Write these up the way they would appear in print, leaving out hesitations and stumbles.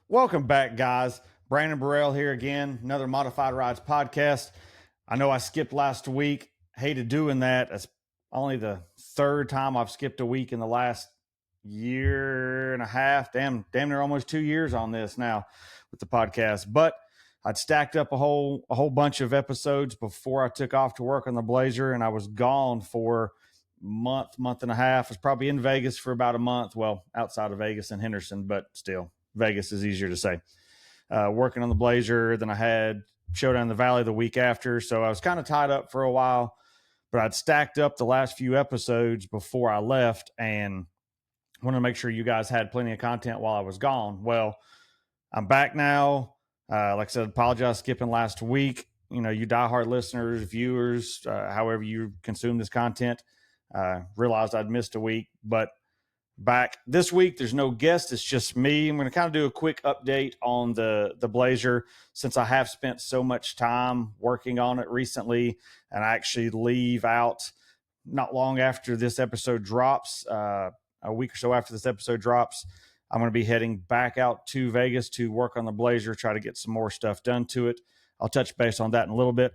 Welcome back, guys. Brandon Burrell here again, another Modified Rides podcast. I know I skipped last week. Hated doing that. It's only the third time I've skipped a week in the last year and a half. Damn near almost 2 years on this now with the podcast. But I'd stacked up a whole bunch of episodes before I took off to work on the Blazer, and I was gone for month and a half. I was probably in Vegas for about a month. Well, outside of Vegas and Henderson, but still, Vegas is easier to say. Working on the Blazer, then I had Showdown in the Valley the week after, so I was kind of tied up for a while. But I'd stacked up the last few episodes before I left, and wanted to make sure you guys had plenty of content while I was gone. Well, I'm back now. Like I said, apologize skipping last week. You know, you diehard listeners, viewers, however you consume this content, realized I'd missed a week. But back this week, there's no guest. It's just me. I'm going to kind of do a quick update on the Blazer, since I have spent so much time working on it recently, and I actually leave out not long after this episode drops, a week or so after this episode drops. I'm going to be heading back out to Vegas to work on the Blazer, try to get some more stuff done to it. I'll touch base on that in a little bit.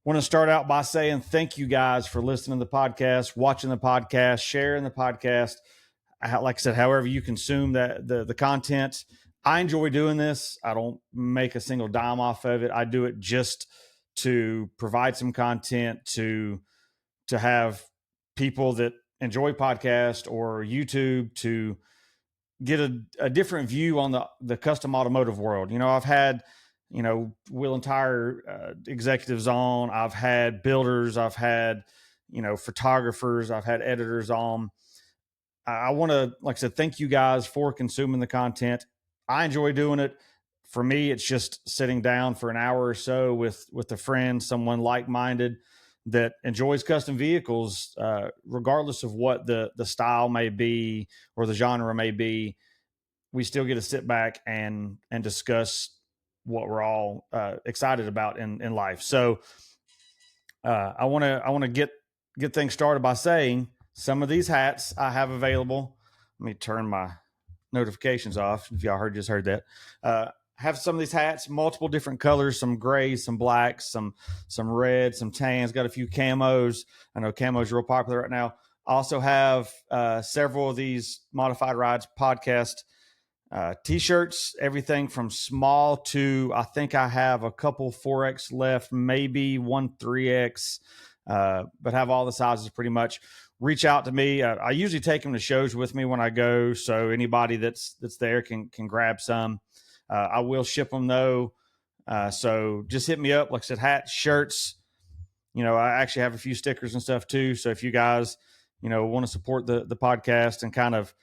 Want to start out by saying thank you guys for listening to the podcast, watching the podcast, sharing the podcast. Like I said, however you consume the content. I enjoy doing this. I don't make a single dime off of it. I do it just to provide some content to have people that enjoy podcast or YouTube to get a different view on the custom automotive world. You know, I've had, wheel and tire executives on. I've had builders. I've had, photographers. I've had editors on. I want to, like I said, thank you guys for consuming the content. I enjoy doing it. For me, it's just sitting down for an hour or so with a friend, someone like-minded that enjoys custom vehicles, regardless of what the style may be or the genre may be. We still get to sit back and discuss what we're all excited about in life. So I want to get things started by saying some of these hats I have available. Let me turn my notifications off if y'all just heard that. Have some of these hats, multiple different colors, some grays, some blacks, some reds, some tans, got a few camos. I know camos are real popular right now. I also have several of these Modified Rides podcast t-shirts, everything from small to, I think I have a couple 4X left, maybe one 3X, but have all the sizes pretty much. Reach out to me. I usually take them to shows with me when I go, so anybody that's there can grab some. I will ship them though, so just hit me up. Like I said, hats, shirts. I actually have a few stickers and stuff too. So if you guys, want to support the podcast and kind of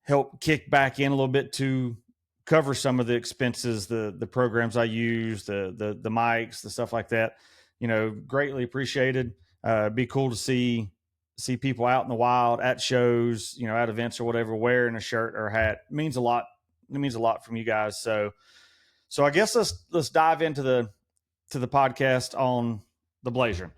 help kick back in a little bit to cover some of the expenses, the programs I use, the mics, the stuff like that, greatly appreciated. Be cool to see people out in the wild at shows, at events or whatever, wearing a shirt or a hat. It means a lot. It means a lot from you guys. So I guess let's dive into the podcast on the Blazer.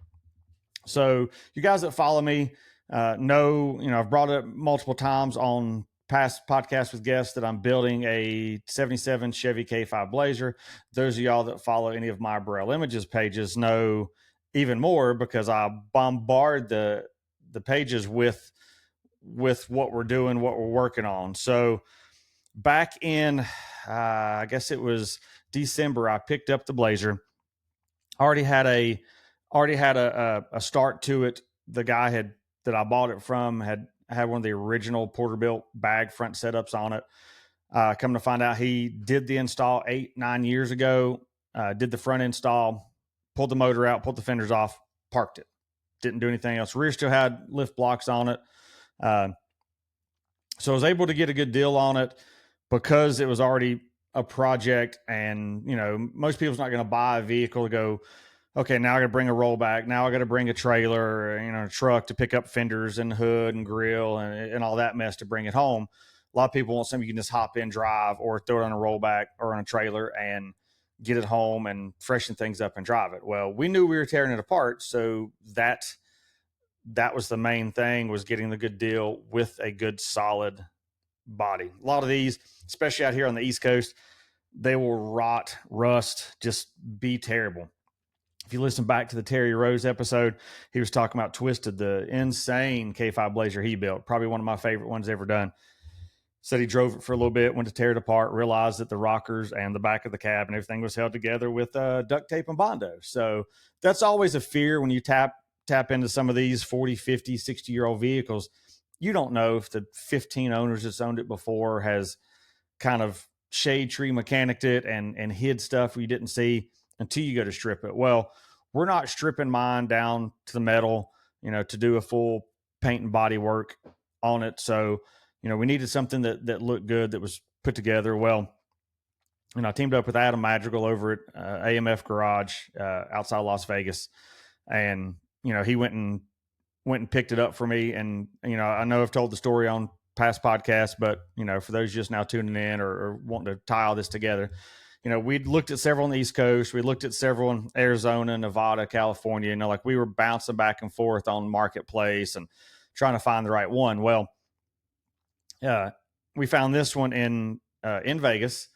So you guys that follow me know, I've brought it up multiple times on past podcasts with guests that I'm building a 77 Chevy K5 Blazer. Those of y'all that follow any of my Burrell Images pages know even more, because I bombard the pages with what we're doing, what we're working on. So back in, I guess it was December, I picked up the Blazer. Already had a start to it. The guy that I bought it from had one of the original Porterbuilt bag front setups on it. Come to find out, he did the install 8-9 years ago. Did the front install, pulled the motor out, pulled the fenders off, parked it. Didn't do anything else. Rear still had lift blocks on it. So I was able to get a good deal on it because it was already a project. And, most people's not going to buy a vehicle to go, okay, now I got to bring a rollback. Now I got to bring a trailer, a truck to pick up fenders and hood and grill and all that mess to bring it home. A lot of people want something you can just hop in, drive, or throw it on a rollback or on a trailer and get it home and freshen things up and drive it. Well, we knew we were tearing it apart, so that was the main thing, was getting the good deal with a good solid body. A lot of these, especially out here on the East Coast, they will rot, rust, just be terrible. If you listen back to the Terry Rose episode, he was talking about Twisted, the insane K5 Blazer he built, probably one of my favorite ones ever done. Said he drove it for a little bit, went to tear it apart, realized that the rockers and the back of the cab and everything was held together with duct tape and Bondo. So that's always a fear when you tap into some of these 40, 50, 60-year-old vehicles. You don't know if the 15 owners that's owned it before has kind of shade tree mechanicked it and hid stuff you didn't see until you go to strip it. Well, we're not stripping mine down to the metal, to do a full paint and body work on it. So, we needed something that looked good, that was put together well. I teamed up with Adam Madrigal over at AMF Garage outside Las Vegas, and he went and picked it up for me. And I know I've told the story on past podcasts, but for those just now tuning in or wanting to tie all this together, we'd looked at several on the East Coast. We looked at several in Arizona, Nevada, California. Like we were bouncing back and forth on Marketplace and trying to find the right one. Well, we found this one in Vegas,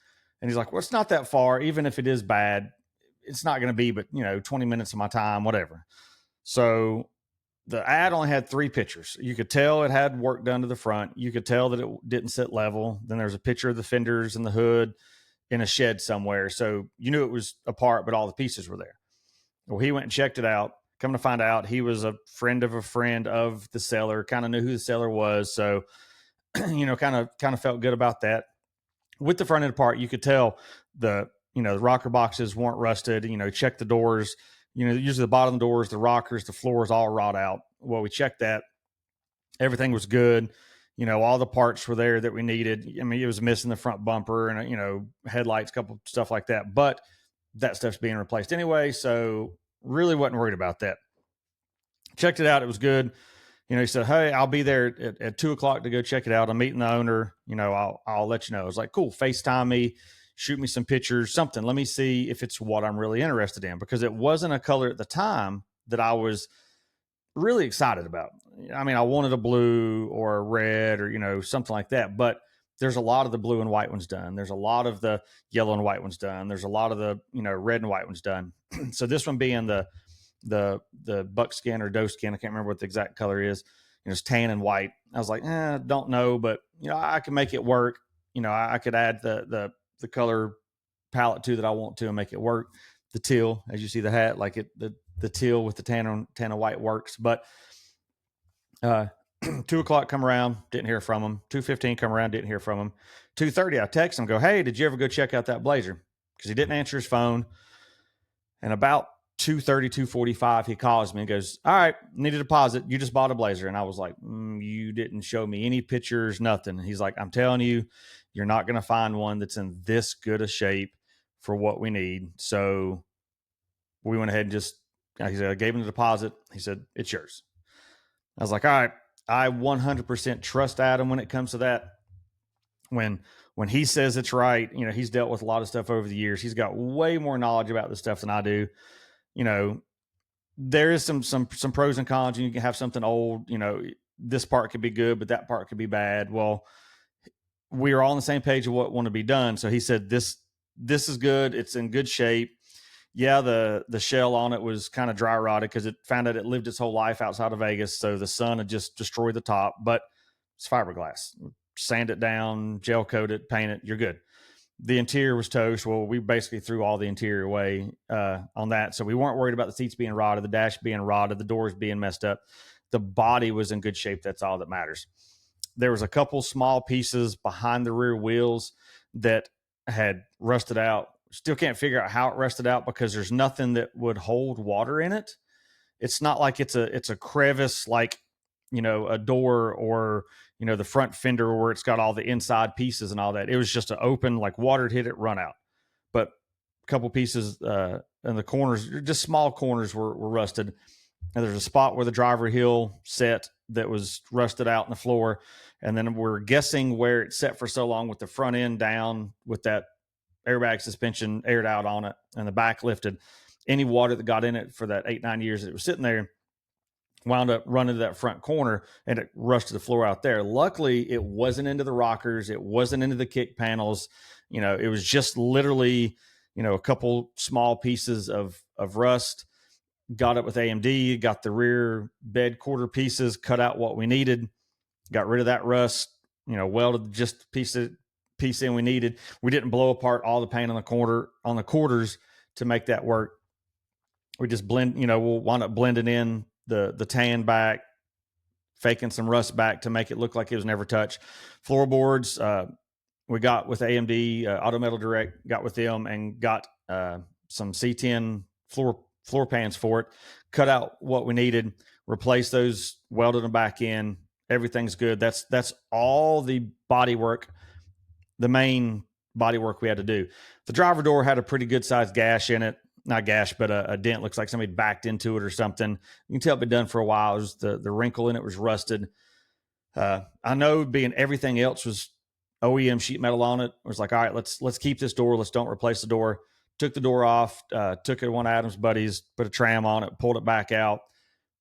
and he's like, well, it's not that far. Even if it is bad, it's not going to be, but 20 minutes of my time, whatever. So the ad only had 3 pictures. You could tell it had work done to the front. You could tell that it didn't sit level. Then there's a picture of the fenders and the hood in a shed somewhere. So you knew it was apart, but all the pieces were there. Well, he went and checked it out. Come to find out, he was a friend of the seller, kind of knew who the seller was. So kind of felt good about that. With the front end part, you could tell the rocker boxes weren't rusted. Check the doors. Usually the bottom doors, the rockers, the floors all rot out. Well, we checked that. Everything was good. All the parts were there that we needed. I mean, it was missing the front bumper and, headlights, couple stuff like that. But that stuff's being replaced anyway. So really wasn't worried about that. Checked it out. It was good. He said, hey, I'll be there at 2:00 to go check it out. I'm meeting the owner. I'll let you know. I was like, cool. FaceTime me, shoot me some pictures, something. Let me see if it's what I'm really interested in, because it wasn't a color at the time that I was really excited about. I mean, I wanted a blue or a red or, something like that. But there's a lot of the blue and white ones done. There's a lot of the yellow and white ones done. There's a lot of the, red and white ones done. So this one being the buckskin or doe skin, I can't remember what the exact color is. It's tan and white. I was like, don't know, but I can make it work. I could add the color palette too that I want to and make it work. The teal, as you see the hat, like the teal with the tan and white works. But 2:00 come around, didn't hear from him. 2:15 come around, didn't hear from him. 2:30, I text him, go, hey, did you ever go check out that Blazer? Because he didn't answer his phone. And about 2:30, 2:45, he calls me and goes, all right, need a deposit. You just bought a Blazer. And I was like, you didn't show me any pictures, nothing. And he's like, I'm telling you, you're not going to find one that's in this good a shape for what we need. So we went ahead and he said, I gave him the deposit. He said, it's yours. I was like, all right, I 100% trust Adam when it comes to that. When he says it's right, he's dealt with a lot of stuff over the years. He's got way more knowledge about this stuff than I do. There is some pros and cons. You can have something old, this part could be good, but that part could be bad. Well, we are all on the same page of what want to be done. So he said, this is good. It's in good shape. Yeah. The shell on it was kind of dry rotted because it found out it lived its whole life outside of Vegas. So the sun had just destroyed the top, but it's fiberglass. Sand it down, gel coat it, paint it. You're good. The interior was toast. Well, we basically threw all the interior away on that. So we weren't worried about the seats being rotted, the dash being rotted, the doors being messed up. The body was in good shape. That's all that matters. There was a couple small pieces behind the rear wheels that had rusted out. Still can't figure out how it rusted out because there's nothing that would hold water in it. It's not like it's a crevice like, a door or, the front fender where it's got all the inside pieces and all that. It was just an open, like water hit it, run out. But a couple pieces in the corners, just small corners were rusted. And there's a spot where the driver hill set that was rusted out in the floor. And then we're guessing where it set for so long with the front end down with that airbag suspension aired out on it and the back lifted. Any water that got in it for that 8-9 years that it was sitting there wound up running to that front corner and it rushed to the floor out there. Luckily, it wasn't into the rockers. It wasn't into the kick panels. It was just literally, a couple small pieces of rust. Got up with AMD, got the rear bed quarter pieces, cut out what we needed, got rid of that rust, welded just piece in we needed. We didn't blow apart all the paint on the quarters to make that work. We just we'll wind up blending in the tan back, faking some rust back to make it look like it was never touched. Floorboards, we got with AMD, Auto Metal Direct, got with them and got some C10 floor pans for it, cut out what we needed, replaced those, welded them back in. Everything's good. That's all the body work, the main body work we had to do. The driver door had a pretty good sized gash in it. Not gash, but a dent. Looks like somebody backed into it or something. You can tell it'd been done for a while. It was the wrinkle in it was rusted. I know being everything else was OEM sheet metal on it. I was like, all right, let's keep this door. Let's don't replace the door. Took the door off, took it to one of Adam's buddies, put a tram on it, pulled it back out,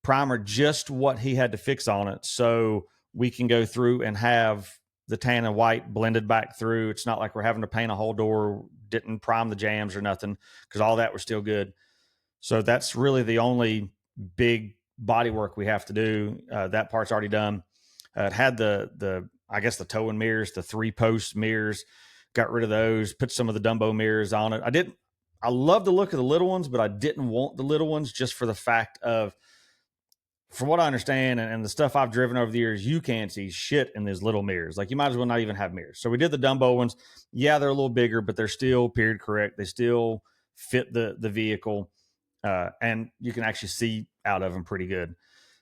primer just what he had to fix on it so we can go through and have the tan and white blended back through. It's not like we're having to paint a whole door, didn't prime the jams or nothing, because all that was still good. So that's really the only big body work we have to do. That part's already done. It had the I guess the towing mirrors, the 3-post mirrors, got rid of those, put some of the Dumbo mirrors on it. I love the look of the little ones, but I didn't want the little ones just for the fact of, from what I understand and the stuff I've driven over the years, you can't see shit in these little mirrors. Like, you might as well not even have mirrors. So we did the Dumbo ones. Yeah, they're a little bigger, but they're still period correct. They still fit the vehicle, and you can actually see out of them pretty good.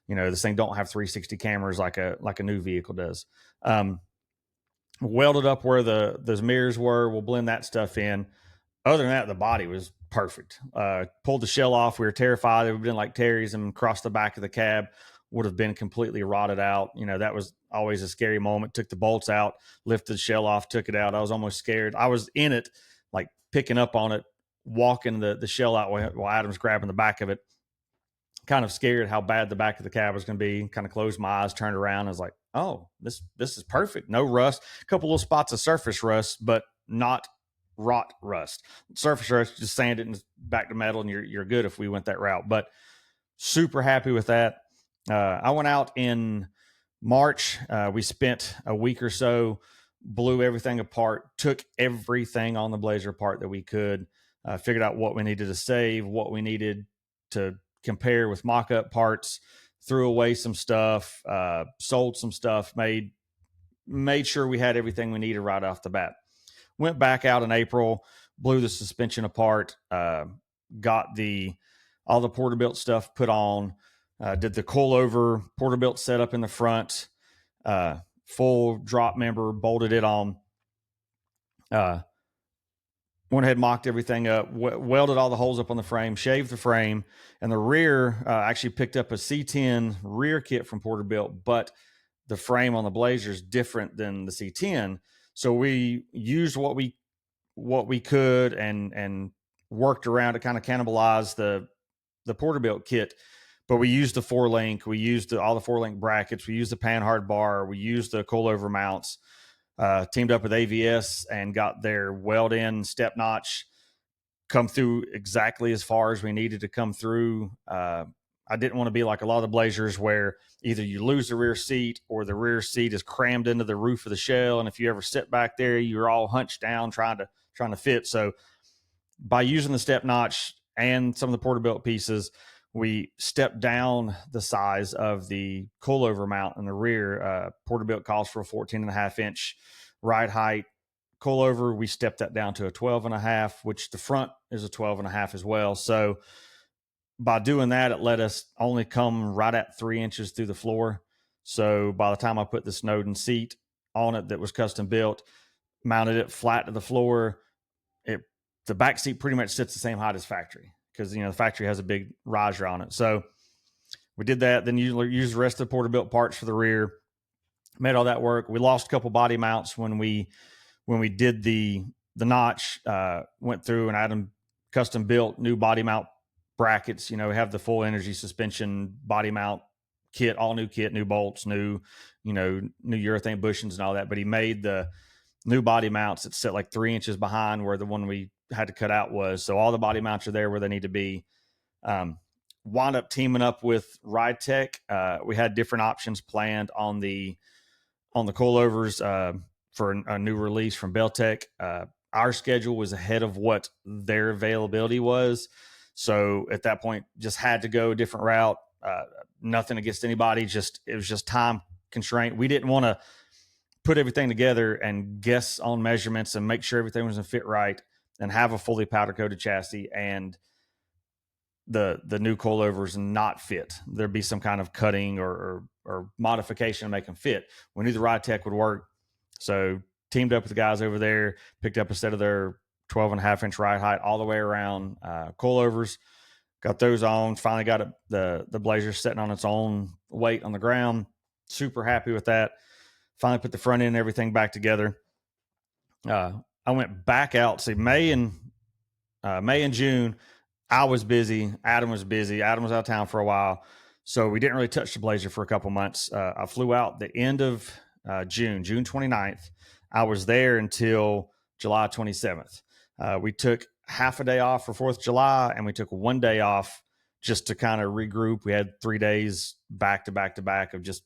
This thing don't have 360 cameras like a new vehicle does. Welded up where those mirrors were. We'll blend that stuff in. Other than that, the body was perfect. Pulled the shell off. We were terrified it would have been like Terry's and across the back of the cab would have been completely rotted out. That was always a scary moment. Took the bolts out, lifted the shell off, took it out. I was almost scared. I was in it, like picking up on it, walking the shell out while Adam's grabbing the back of it. Kind of scared how bad the back of the cab was going to be. Kind of closed my eyes, turned around. I was like, oh, this is perfect. No rust. A couple little spots of surface rust, but not rot rust. Surface rust, just sand it and back to metal, and you're good if we went that route. But super happy with that. I went out in March. We spent a week or so, blew everything apart, took everything on the Blazer apart that we could, figured out what we needed to save, what we needed to compare with mock-up parts, threw away some stuff, sold some stuff, made sure we had everything we needed right off the bat. Went back out in April, blew the suspension apart, got all the Porterbuilt stuff put on, did the coilover Porterbuilt setup in the front, full drop member, bolted it on, went ahead, mocked everything up, welded all the holes up on the frame, shaved the frame, and the rear, actually picked up a C10 rear kit from Porterbuilt, but the frame on the Blazer is different than the C10. So we used what we could and worked around to kind of cannibalize the Porterbuilt kit. But we used the 4-link, we used all the 4-link brackets, we used the panhard bar, we used the coilover mounts, teamed up with AVS and got their weld-in step notch come through exactly as far as we needed to come through. I didn't want to be like a lot of the Blazers where either you lose the rear seat or the rear seat is crammed into the roof of the shell, and if you ever sit back there, you're all hunched down trying to fit. So by using the step notch and some of the Porterbuilt pieces, we stepped down the size of the coilover mount in the rear. Porterbuilt calls for a 14.5-inch ride height. Coilover, we stepped that down to a 12.5, which the front is a 12.5 as well. So by doing that, it let us only come right at 3 inches through the floor. So by the time I put the Snowden seat on it that was custom built, mounted it flat to the floor, the back seat pretty much sits the same height as factory because, the factory has a big riser on it. So we did that. Then you use the rest of the Porterbuilt parts for the rear, made all that work. We lost a couple body mounts when we did the notch, went through and Adam custom built new body mount brackets. We have the full energy suspension body mount kit, all new kit, new bolts, new urethane bushings and all that. But he made the new body mounts that sit like 3 inches behind where the one we had to cut out was. So all the body mounts are there where they need to be. Wound up teaming up with Ride Tech. We had different options planned on the coilovers for a new release from Beltec. Our schedule was ahead of what their availability was. So at that point, just had to go a different route. Nothing against anybody. It was just time constraint. We didn't want to put everything together and guess on measurements and make sure everything was going to fit right and have a fully powder coated chassis and the new coilovers not fit. There'd be some kind of cutting or modification to make them fit. We knew the Ride Tech would work. So teamed up with the guys over there, picked up a set of their 12.5-inch ride height all the way around coilovers, got those on, finally got the Blazer sitting on its own weight on the ground. Super happy with that. Finally put the front end and everything back together. I went back out. See, May and June, I was busy. Adam was busy. Adam was out of town for a while. So we didn't really touch the Blazer for a couple months. I flew out the end of June 29th. I was there until July 27th. We took half a day off for 4th of July, and we took 1 day off just to kind of regroup. We had 3 days back to back to back of just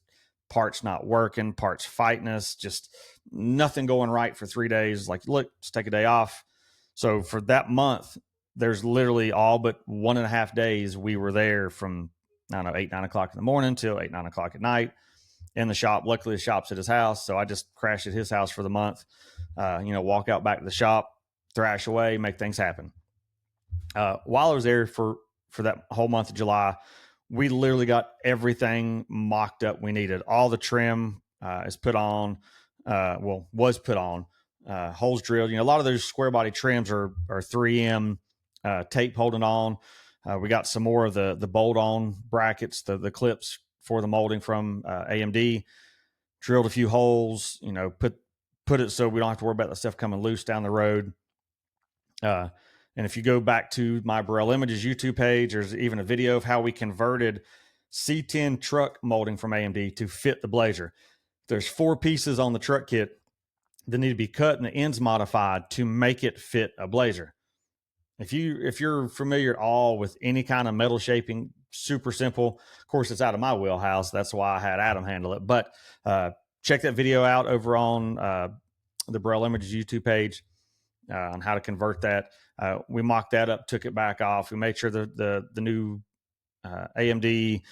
parts not working, parts fighting us, just nothing going right for 3 days. Like, look, let's take a day off. So for that month, there's literally all but 1.5 days we were there from, 8, 9 o'clock in the morning till 8, 9 o'clock at night in the shop. Luckily, the shop's at his house, so I just crashed at his house for the month. Walk out back to the shop, thrash away, make things happen. While I was there for that whole month of July, we literally got everything mocked up we needed. All the trim is put on, was put on, holes drilled. A lot of those square body trims are 3M tape holding on. We got some more of the bolt on brackets, the clips for the molding from AMD. Drilled a few holes, put it so we don't have to worry about the stuff coming loose down the road. And if you go back to my Burrell Images YouTube page, there's even a video of how we converted C10 truck molding from AMD to fit the Blazer. There's 4 pieces on the truck kit that need to be cut and the ends modified to make it fit a Blazer. If you're familiar at all with any kind of metal shaping, super simple. Of course, it's out of my wheelhouse. That's why I had Adam handle it. But check that video out over on the Burrell Images YouTube page on how to convert that. We mocked that up, took it back off. We made sure the new AMD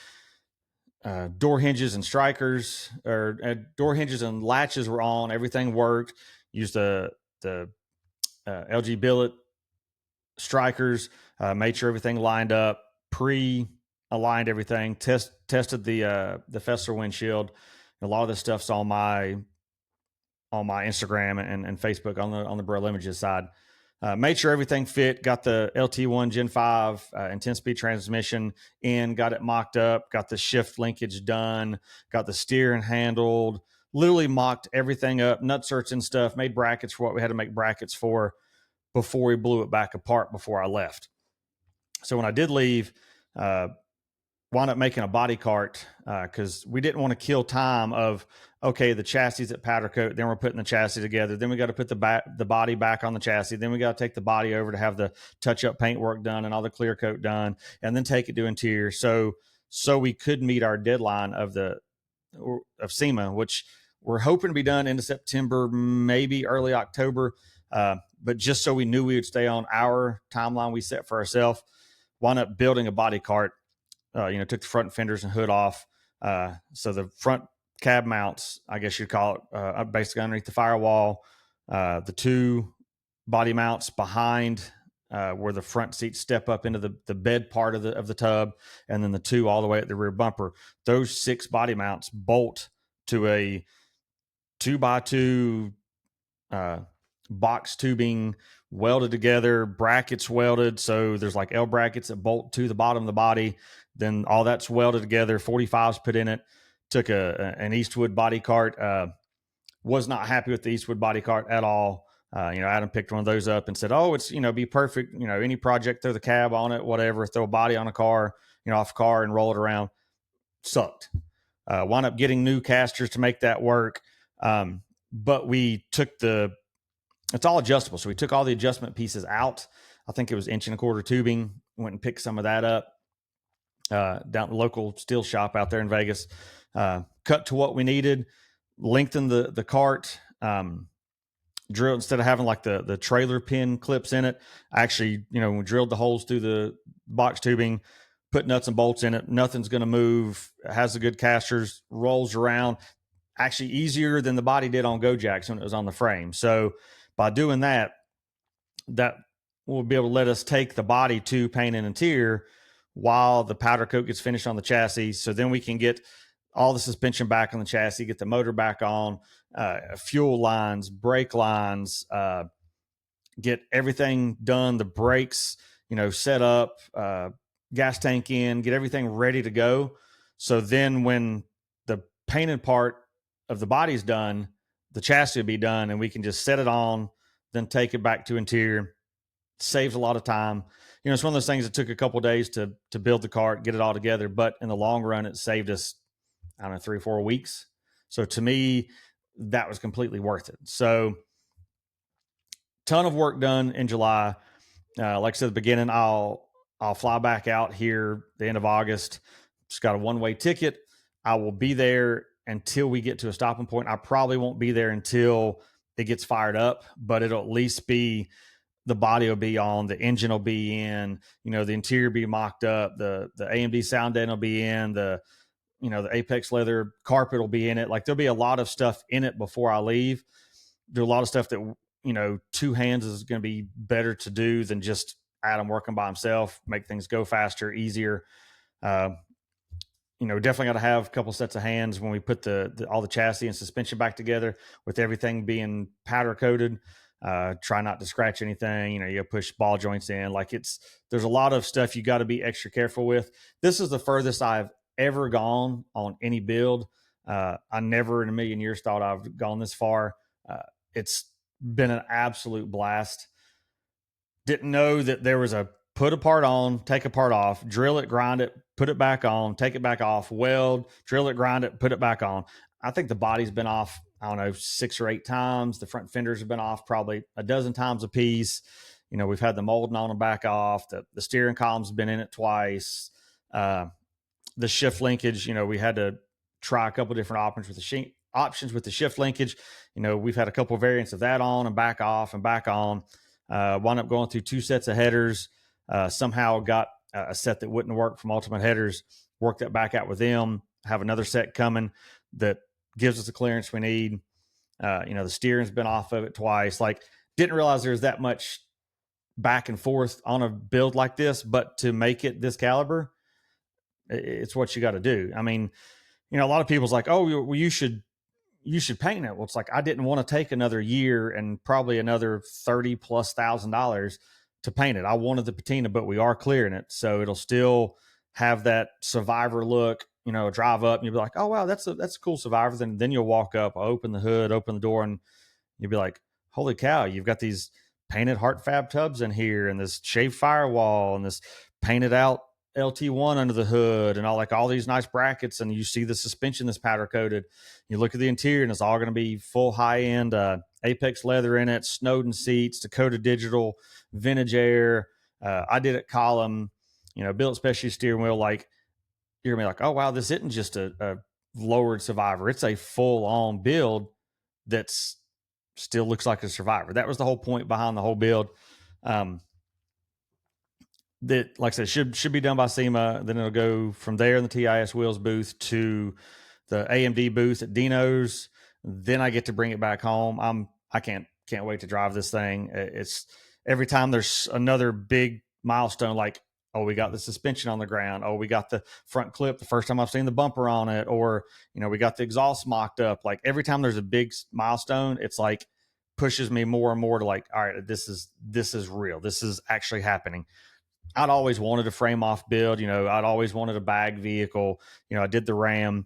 door hinges and strikers or door hinges and latches were on. Everything worked. Used the LG billet strikers, made sure everything lined up, pre-aligned everything, tested the Fessler windshield. A lot of this stuff's on my Instagram and Facebook on the Burrell Images side. Made sure everything fit, got the LT1 Gen 5 and 10-speed transmission in, got it mocked up, got the shift linkage done, got the steering handled, literally mocked everything up, nutserts and stuff, made brackets for what we had to make brackets for before we blew it back apart before I left. So when I did leave, wound up making a body cart because we didn't want to kill time of, okay, the chassis at powder coat, then we're putting the chassis together, then we got to put the body back on the chassis, then we got to take the body over to have the touch-up paint work done and all the clear coat done, and then take it to interior. So we could meet our deadline of SEMA, which we're hoping to be done into September, maybe early October. But just so we knew we would stay on our timeline we set for ourselves, wound up building a body cart. Took the front fenders and hood off. So the front cab mounts, I guess you'd call it, basically underneath the firewall. The 2 body mounts behind where the front seats step up into the bed part of the tub, and then the 2 all the way at the rear bumper. Those 6 body mounts bolt to a 2x2 box tubing welded together, brackets welded. So there's like L brackets that bolt to the bottom of the body. Then all that's welded together, 45s put in it. Took an Eastwood body cart. Was not happy with the Eastwood body cart at all. Adam picked one of those up and said, oh, it's, be perfect. Any project, throw the cab on it, whatever, throw a body on a car, off a car and roll it around. Sucked. Wound up getting new casters to make that work. But we took it's all adjustable. So we took all the adjustment pieces out. I think it was 1.25 inch tubing. Went and picked some of that up down at the local steel shop out there in Vegas. Cut to what we needed, lengthened the cart, drill instead of having like the trailer pin clips in it. Actually, we drilled the holes through the box tubing, put nuts and bolts in it. Nothing's going to move. It has the good casters, rolls around. Actually easier than the body did on GoJacks when it was on the frame. So by doing that will be able to let us take the body to paint and interior while the powder coat gets finished on the chassis. So then we can get all the suspension back on the chassis, get the motor back on, fuel lines, brake lines, get everything done, the brakes, set up, gas tank in, get everything ready to go. So then when the painted part of the body's done, the chassis will be done, and we can just set it on, then take it back to interior. Saves a lot of time. It's one of those things that took a couple of days to build the cart, get it all together, but in the long run, it saved us, I don't know, 3 or 4 weeks. So to me, that was completely worth it. So ton of work done in July. Like I said at the beginning, I'll fly back out here the end of August. Just got a one-way ticket. I will be there until we get to a stopping point. I probably won't be there until it gets fired up, but it'll at least be, the body will be on, the engine will be in, the interior be mocked up, the AMD sound den will be in, the Apex leather carpet will be in it. Like, there'll be a lot of stuff in it before I leave. Do a lot of stuff that, two hands is going to be better to do than just Adam working by himself, make things go faster, easier. Definitely got to have a couple sets of hands when we put all the chassis and suspension back together, with everything being powder coated. Try not to scratch anything. You push ball joints in. There's a lot of stuff you got to be extra careful with. This is the furthest I've ever gone on any build. I never in a million years thought I've gone this far. It's been an absolute blast. Didn't know that there was a put a part on, take a part off, drill it, grind it, put it back on, take it back off, weld, drill it, grind it, put it back on. I think the body's been off, I don't know, 6 or 8 times. The front fenders have been off probably a dozen times a piece. We've had the molding on and back off. The steering column's been in it twice. The shift linkage, we had to try a couple different options with the shift linkage. We've had a couple variants of that on and back off and back on. Wound up going through 2 sets of headers. Somehow got a set that wouldn't work from Ultimate Headers, worked that back out with them, have another set coming that gives us the clearance we need. The steering's been off of it twice. Didn't realize there's that much back and forth on a build like this, but to make it this caliber, it's what you got to do. I mean, a lot of people's like, oh, well, you should paint it. Well, it's like, I didn't want to take another year and probably another $30,000+ to paint it. I wanted the patina, but we are clearing it, so it'll still have that Survivor look. Drive up and you'll be like, oh wow, that's a cool Survivor. Then you'll walk up, open the hood, open the door, and you'll be like, holy cow, you've got these painted Heart Fab tubs in here, and this shaved firewall, and this painted out LT1 under the hood, and all these nice brackets, and you see the suspension that's powder coated. You look at the interior, and it's all going to be full high end Apex leather in it, Snowden seats, Dakota Digital, vintage air. I did it column, built specialty steering wheel. You're gonna be like, oh wow, this isn't just a lowered Survivor. It's a full on build that's still looks like a Survivor. That was the whole point behind the whole build. That, like I said, should be done by SEMA. Then it'll go from there in the TIS Wheels booth to the AMD booth at Dino's. Then I get to bring it back home. I can't wait to drive this thing. It's every time there's another big milestone, like, oh, we got the suspension on the ground. Oh, we got the front clip the first time I've seen the bumper on it. Or, we got the exhaust mocked up. Like, every time there's a big milestone, it's like pushes me more and more to all right, this is real. This is actually happening. I'd always wanted a frame off build. I'd always wanted a bag vehicle. I did the Ram.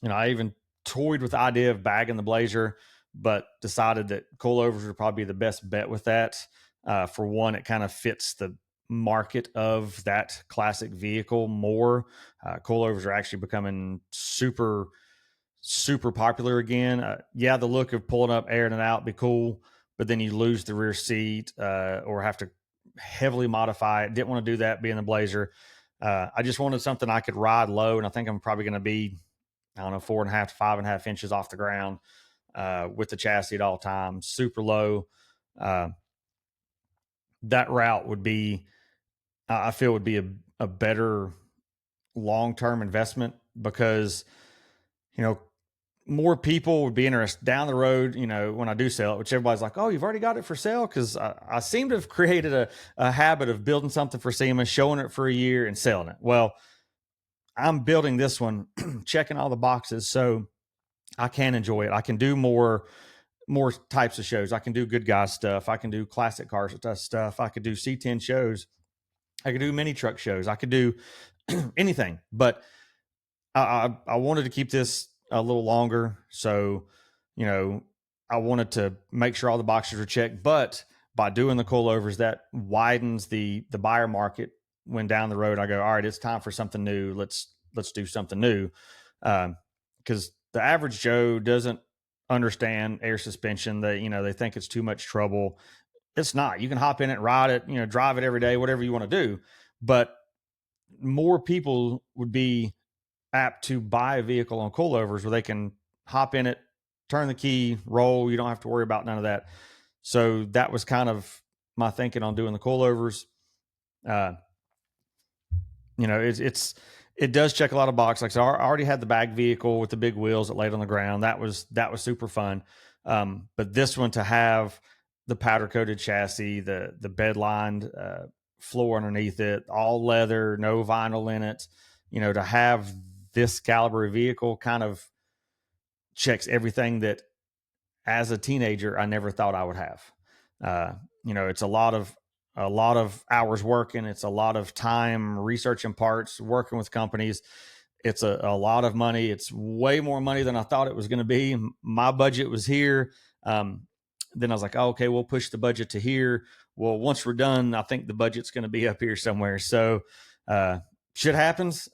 I even toyed with the idea of bagging the Blazer, but decided that coilovers would probably be the best bet with that. For one, it kind of fits the market of that classic vehicle more. Coilovers are actually becoming super popular again. Yeah, the look of pulling up, airing it out, be cool, but then you lose the rear seat or have to heavily modify it. Didn't want to do that being the Blazer. I just wanted something I could ride low, and I think I'm probably going to be, I don't know, 4.5 to 5.5 inches off the ground with the chassis at all times, super low. That route would be, I feel, would be a better long-term investment because, more people would be interested down the road, when I do sell it, which everybody's like, oh, you've already got it for sale. Cause I seem to have created a habit of building something for SEMA, showing it for a year and selling it. Well, I'm building this one, checking all the boxes so I can enjoy it. I can do more types of shows. I can do good guy stuff. I can do classic car stuff. I could do C10 shows. I could do mini truck shows. I could do anything, but I wanted to keep this a little longer. So, I wanted to make sure all the boxes were checked, but by doing the coilovers, that widens the buyer market. When down the road, I go, all right, it's time for something new. Let's do something new. Cause the average Joe doesn't understand air suspension. They think it's too much trouble. It's not. You can hop in it, ride it, drive it every day, whatever you want to do. But more people would be apt to buy a vehicle on coilovers where they can hop in it, turn the key, roll. You don't have to worry about none of that. So that was kind of my thinking on doing the coilovers. It does check a lot of boxes. Like, so I already had the bag vehicle with the big wheels that laid on the ground. That was super fun. But this one, to have the powder coated chassis, the bed lined floor underneath it, all leather, no vinyl in it, to have this caliber of vehicle kind of checks everything that as a teenager I never thought I would have. It's a lot of hours working. It's a lot of time researching parts, working with companies. It's a lot of money. It's way more money than I thought it was going to be. My budget was here. Then I was like, oh, okay, we'll push the budget to here. Well, once we're done, I think the budget's going to be up here somewhere. So shit happens.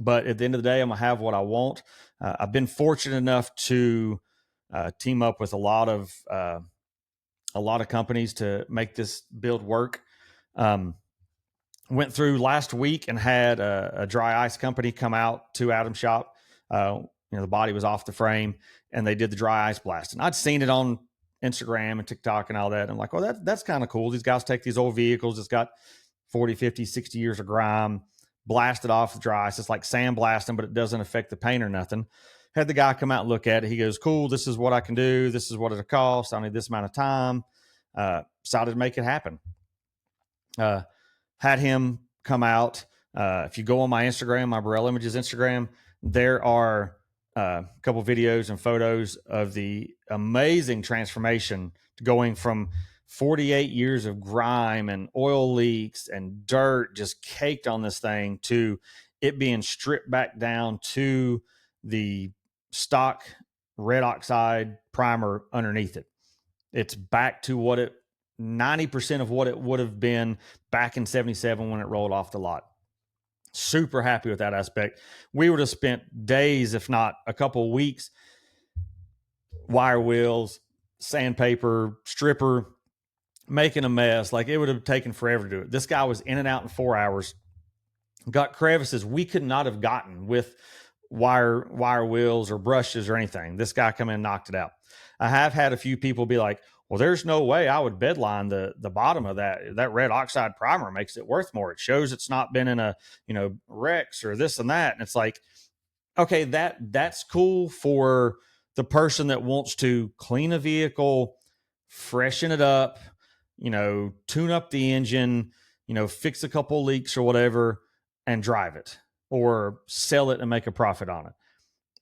But at the end of the day, I'm going to have what I want. I've been fortunate enough to team up with a lot of companies to make this build work. Went through last week and had a dry ice company come out to Adam's shop. The body was off the frame, and they did the dry ice blast. And I'd seen it on Instagram and TikTok and all that. I'm like, well, that's kind of cool. These guys take these old vehicles. It's got 40, 50, 60 years of grime, blast it off the dry ice. It's like sandblasting, but it doesn't affect the paint or nothing. Had the guy come out and look at it. He goes, cool, this is what I can do. This is what it'll cost. I need this amount of time. Decided to make it happen. Had him come out. If you go on my Instagram, my Burrell Images Instagram, there are a couple videos and photos of the amazing transformation to going from 48 years of grime and oil leaks and dirt just caked on this thing to it being stripped back down to the stock red oxide primer underneath it. It's back to 90% of what it would have been back in 77 when it rolled off the lot. Super happy with that aspect. We would have spent days, if not a couple of weeks, wire wheels, sandpaper, stripper, making a mess. Like, it would have taken forever to do it. This guy was in and out in 4 hours. Got crevices we could not have gotten with wire wheels or brushes or anything. This guy come in and knocked it out. I have had a few people be like, well, there's no way I would bedline the bottom of that red oxide primer. Makes it worth more. It shows it's not been in a, wrecks or this and that. And it's like, okay, that's cool for the person that wants to clean a vehicle, freshen it up, tune up the engine, fix a couple leaks or whatever and drive it or sell it and make a profit on it.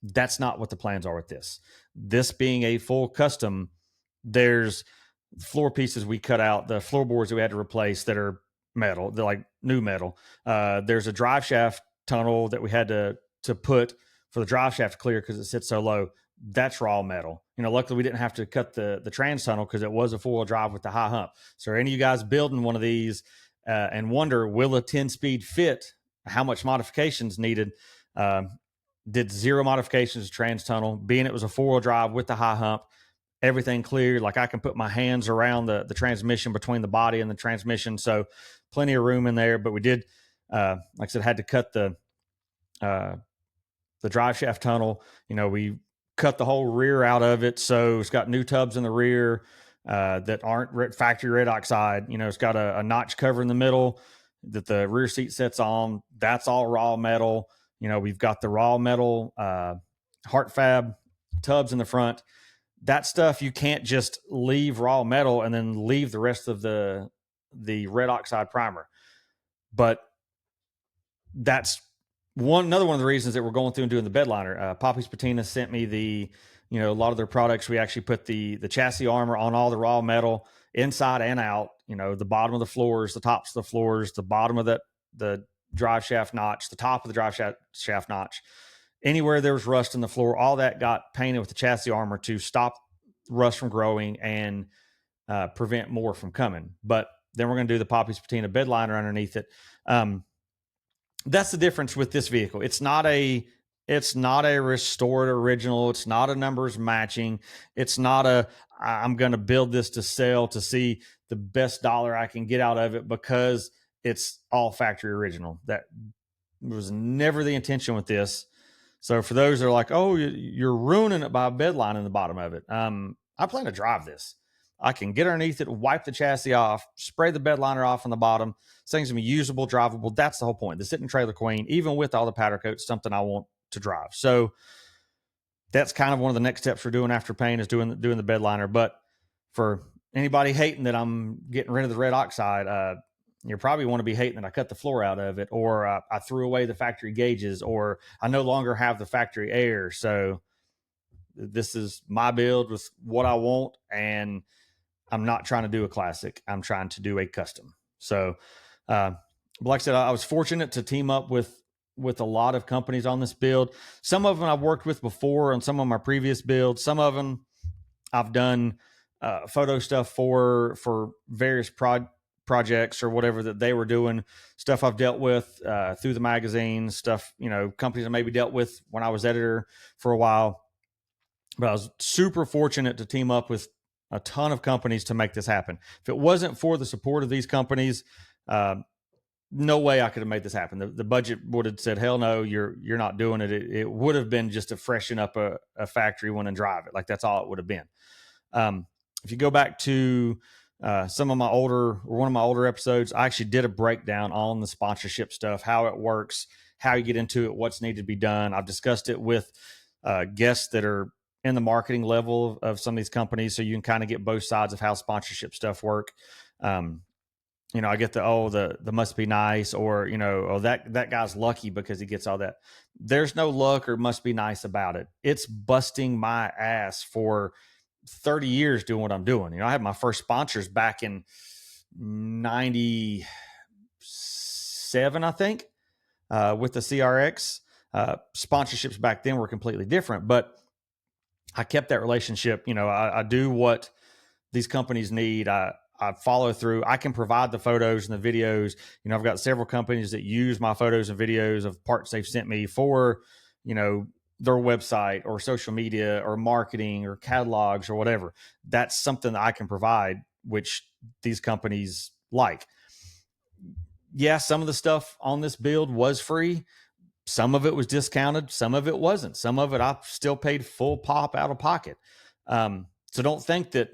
That's not what the plans are with this. This being a full custom, there's floor pieces we cut out, the floorboards that we had to replace that are metal. They're like new metal. There's a drive shaft tunnel that we had to put for the drive shaft to clear because it sits so low. That's raw metal. Luckily we didn't have to cut the trans tunnel because it was a 4-wheel drive with the high hump. So any of you guys building one of these and wonder, will a 10-speed fit? How much modifications needed? Did zero modifications to trans tunnel, being it was a 4-wheel drive with the high hump, everything clear. Like I can put my hands around the transmission between the body and the transmission. So plenty of room in there, but we did, like I said, had to cut the drive shaft tunnel. We cut the whole rear out of it. So it's got new tubs in the rear that aren't factory red oxide. It's got a notch cover in the middle that the rear seat sits on. That's all raw metal. We've got the raw metal heart fab tubs in the front. That stuff, you can't just leave raw metal and then leave the rest of the red oxide primer. But that's another one of the reasons that we're going through and doing the bed liner. Poppy's Patina sent me a lot of their products. We actually put the chassis armor on all the raw metal inside and out, the bottom of the floors, the tops of the floors, the bottom of the drive shaft notch, the top of the drive shaft notch, anywhere there was rust in the floor, all that got painted with the chassis armor to stop rust from growing and prevent more from coming. But then we're going to do the Poppy's Patina bed liner underneath it. That's the difference with this vehicle. It's not a restored original. It's not a numbers matching. It's not I'm going to build this to sell to see the best dollar I can get out of it because it's all factory original. That was never the intention with this. So for those that are like, oh, you're ruining it by bed lining the bottom of it. I plan to drive this. I can get underneath it, wipe the chassis off, spray the bed liner off on the bottom. This thing's gonna be usable, drivable. That's the whole point. The sitting trailer queen, even with all the powder coats, something I want to drive. So that's kind of one of the next steps we're doing after paint is doing the bed liner. But for anybody hating that I'm getting rid of the red oxide, you probably want to be hating that I cut the floor out of it, or I threw away the factory gauges, or I no longer have the factory air. So this is my build with what I want, and I'm not trying to do a classic. I'm trying to do a custom. So, like I said, I was fortunate to team up with a lot of companies on this build. Some of them I've worked with before on some of my previous builds. Some of them I've done photo stuff for various projects or whatever that they were doing. Stuff I've dealt with through the magazines, stuff, companies I maybe dealt with when I was editor for a while. But I was super fortunate to team up with a ton of companies to make this happen. If it wasn't for the support of these companies, no way I could have made this happen. The budget would have said, hell no, you're not doing it. It would have been just to freshen up a factory one and drive it. Like that's all it would have been. If you go back to one of my older episodes, I actually did a breakdown on the sponsorship stuff, how it works, how you get into it, what's needed to be done. I've discussed it with guests that are in the marketing level of some of these companies, so you can kind of get both sides of how sponsorship stuff work. I get the must be nice, or that guy's lucky because he gets all that. There's no luck or must be nice about it. It's busting my ass for 30 years doing what I'm doing. I had my first sponsors back in 97, I think, with the CRX. Sponsorships back then were completely different, but I kept that relationship. I do what these companies need. I follow through. I can provide the photos and the videos. I've got several companies that use my photos and videos of parts they've sent me for, their website or social media or marketing or catalogs or whatever. That's something that I can provide, which these companies like. Yeah, some of the stuff on this build was free. Some of it was discounted. Some of it wasn't. Some of it I still paid full pop out of pocket. So don't think that,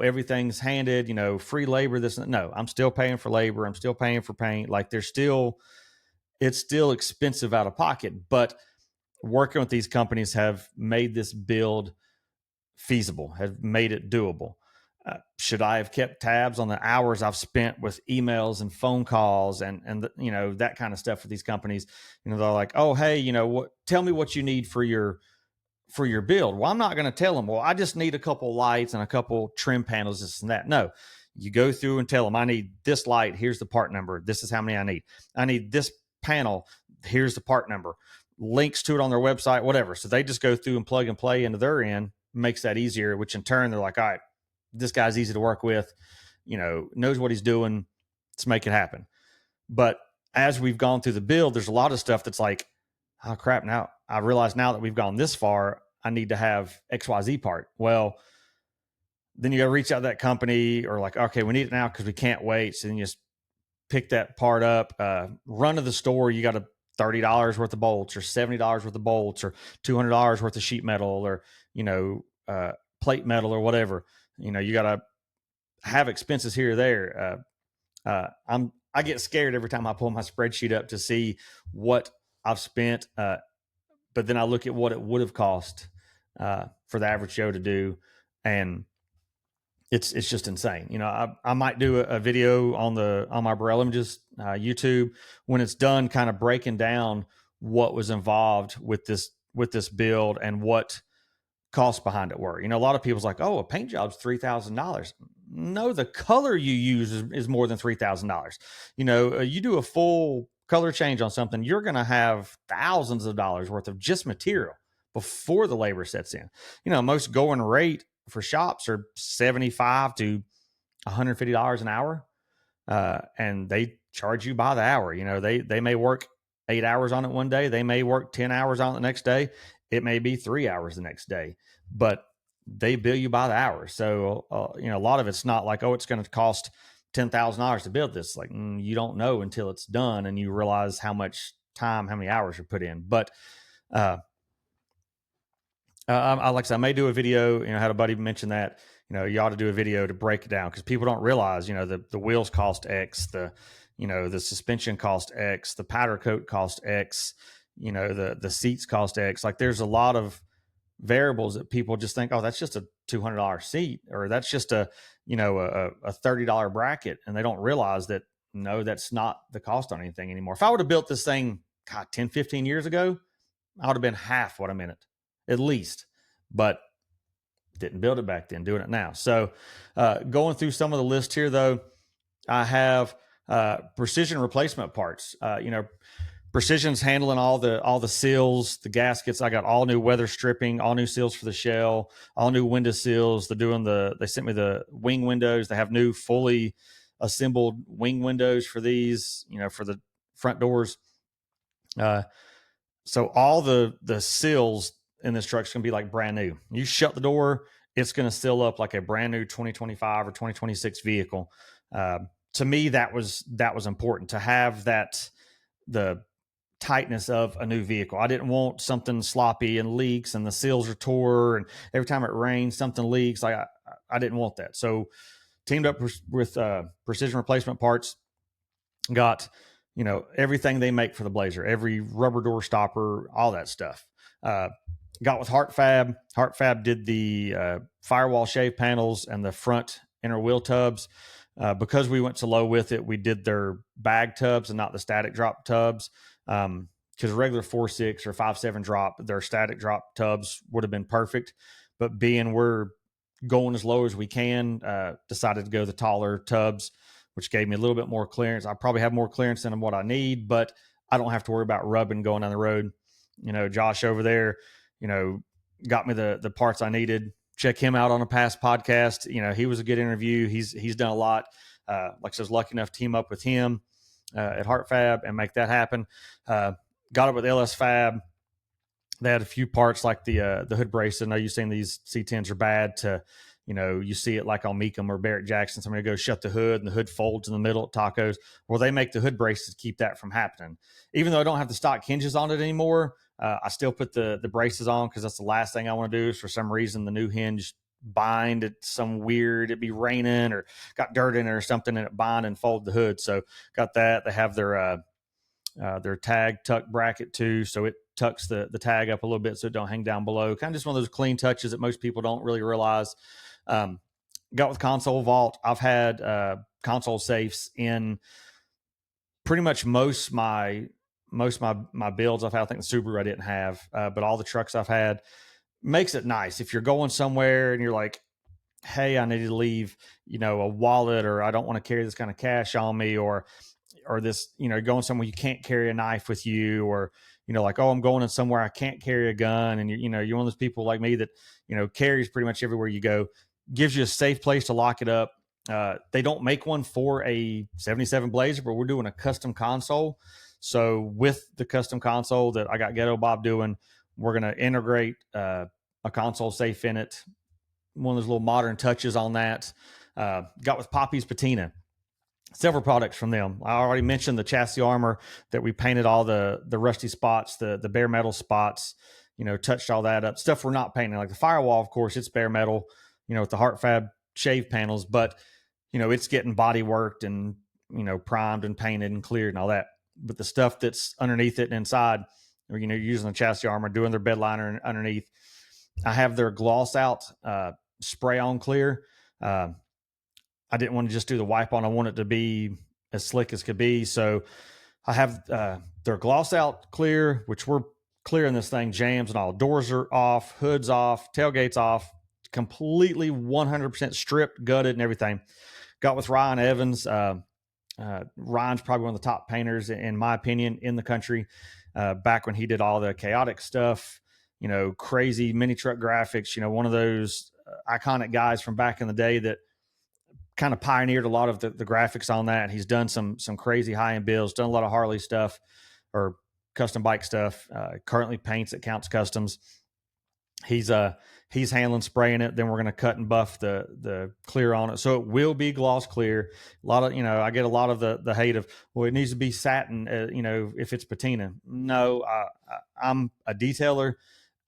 everything's handed, free labor, this. No, I'm still paying for labor. I'm still paying for paint. Like it's still expensive out of pocket, but working with these companies have made this build feasible, have made it doable. Should I have kept tabs on the hours I've spent with emails and phone calls and that kind of stuff with these companies? They're like, oh, hey, tell me what you need for your build. Well, I'm not going to tell them, well, I just need a couple lights and a couple trim panels, this and that. No, you go through and tell them, I need this light. Here's the part number. This is how many I need. I need this panel. Here's the part number. Links to it on their website, whatever. So they just go through and plug and play into their end, makes that easier, which in turn, they're like, all right, this guy's easy to work with, knows what he's doing. Let's make it happen. But as we've gone through the build, there's a lot of stuff that's like, oh crap, now I realize now that we've gone this far, I need to have XYZ part. Well, then you got to reach out to that company or like, okay, we need it now because we can't wait. So then you just pick that part up, run to the store. You got to $30 worth of bolts or $70 worth of bolts or $200 worth of sheet metal or, plate metal or whatever. You got to have expenses here or there. I get scared every time I pull my spreadsheet up to see what I've spent. But then I look at what it would have cost for the average Joe to do. And it's just insane. I might do a video on my Burrell Images YouTube when it's done, kind of breaking down what was involved with this build and what costs behind it were. A lot of people's like, oh, a paint job's $3,000. No, the color you use is more than $3,000. You do a full color change on something, you're going to have thousands of dollars worth of just material before the labor sets in. Most going rate for shops are $75 to $150 an hour. And they charge you by the hour. They may work 8 hours on it one day. They may work 10 hours on it the next day. It may be 3 hours the next day, but they bill you by the hour. So, a lot of it's not like, oh, it's going to cost $10,000 to build this. Like, you don't know until it's done and you realize how much time, how many hours are put in. But, like I said, I may do a video. I had a buddy mention that, you ought to do a video to break it down because people don't realize, the wheels cost X, the suspension cost X, the powder coat cost X, the seats cost X. Like, there's a lot of variables that people just think, oh, that's just a $200 seat, or that's just a $30 bracket. And they don't realize that, no, that's not the cost on anything anymore. If I would have built this thing, 10, 15 years ago, I would have been half what I'm in it, at least. But didn't build it back then, doing it now. So going through some of the list here, though, I have precision replacement parts. Precision's handling all the seals, the gaskets. I got all new weather stripping, all new seals for the shell, all new window seals. They sent me the wing windows. They have new fully assembled wing windows for these, for the front doors. So all the seals in this truck's going to be like brand new. You shut the door, it's going to seal up like a brand new 2025 or 2026 vehicle. To me, that was important to have the tightness of a new vehicle. I didn't want something sloppy and leaks and the seals are tore and every time it rains something leaks. I didn't want that. So teamed up with precision replacement parts, got everything they make for the Blazer, every rubber door stopper, all that stuff. Got with Heart Fab. Heart Fab did the firewall shave panels and the front inner wheel tubs. Because we went so low with it, we did their bag tubs and not the static drop tubs. Because regular 4.6 or 5.7 drop, their static drop tubs would have been perfect. But being we're going as low as we can, decided to go the taller tubs, which gave me a little bit more clearance. I probably have more clearance than what I need, but I don't have to worry about rubbing going down the road. Josh over there, got me the parts I needed. Check him out on a past podcast. He was a good interview. He's done a lot. Like I said, I was lucky enough to team up with him at Heart Fab and make that happen. Got it with LS Fab. They had a few parts like the hood brace. I know you've seen these C10s are bad to, you see it like on Meekum or Barrett Jackson. Somebody goes shut the hood and the hood folds in the middle at Tacos. Well, they make the hood braces to keep that from happening. Even though I don't have the stock hinges on it anymore, I still put the braces on because that's the last thing I want to do is for some reason the new hinge bind at some weird, it'd be raining or got dirt in it or something and it bind and fold the hood. So got that. They have their tag tuck bracket too. So it tucks the tag up a little bit so it don't hang down below. Kind of just one of those clean touches that most people don't really realize. Got with console vault. I've had console safes in pretty much most my builds I've had. I think the Subaru I didn't have, but all the trucks I've had. Makes it nice if you're going somewhere and you're like, hey, I need to leave, a wallet, or I don't want to carry this kind of cash on me, or this, going somewhere you can't carry a knife with you, or, like, oh, I'm going in somewhere I can't carry a gun. And you're one of those people like me that, carries pretty much everywhere you go, gives you a safe place to lock it up. They don't make one for a 77 Blazer, but we're doing a custom console. So with the custom console that I got Ghetto Bob doing, we're going to integrate a console safe in it. One of those little modern touches on that. Got with Poppy's Patina. Several products from them. I already mentioned the chassis armor that we painted all the rusty spots, the bare metal spots, touched all that up. Stuff we're not painting, like the firewall, of course, it's bare metal, with the Heart Fab shave panels, but it's getting body worked and, primed and painted and cleared and all that. But the stuff that's underneath it and inside, using the chassis armor, doing their bed liner underneath. I have their gloss out spray on clear. I didn't want to just do the wipe on. I want it to be as slick as could be. So I have their gloss out clear, which we're clearing this thing, jams and all. Doors are off, hoods off, tailgates off, completely 100% stripped, gutted and everything. Got with Ryan Evans. Ryan's probably one of the top painters, in my opinion, in the country. Back when he did all the chaotic stuff, crazy mini truck graphics, one of those iconic guys from back in the day that kind of pioneered a lot of the graphics on that. And he's done some crazy high-end builds, done a lot of Harley stuff or custom bike stuff. Currently paints at Counts Customs. He's handling spraying it. Then we're going to cut and buff the clear on it. So it will be gloss clear. A lot of, I get a lot of the hate of, well, it needs to be satin, if it's patina. No, I'm a detailer.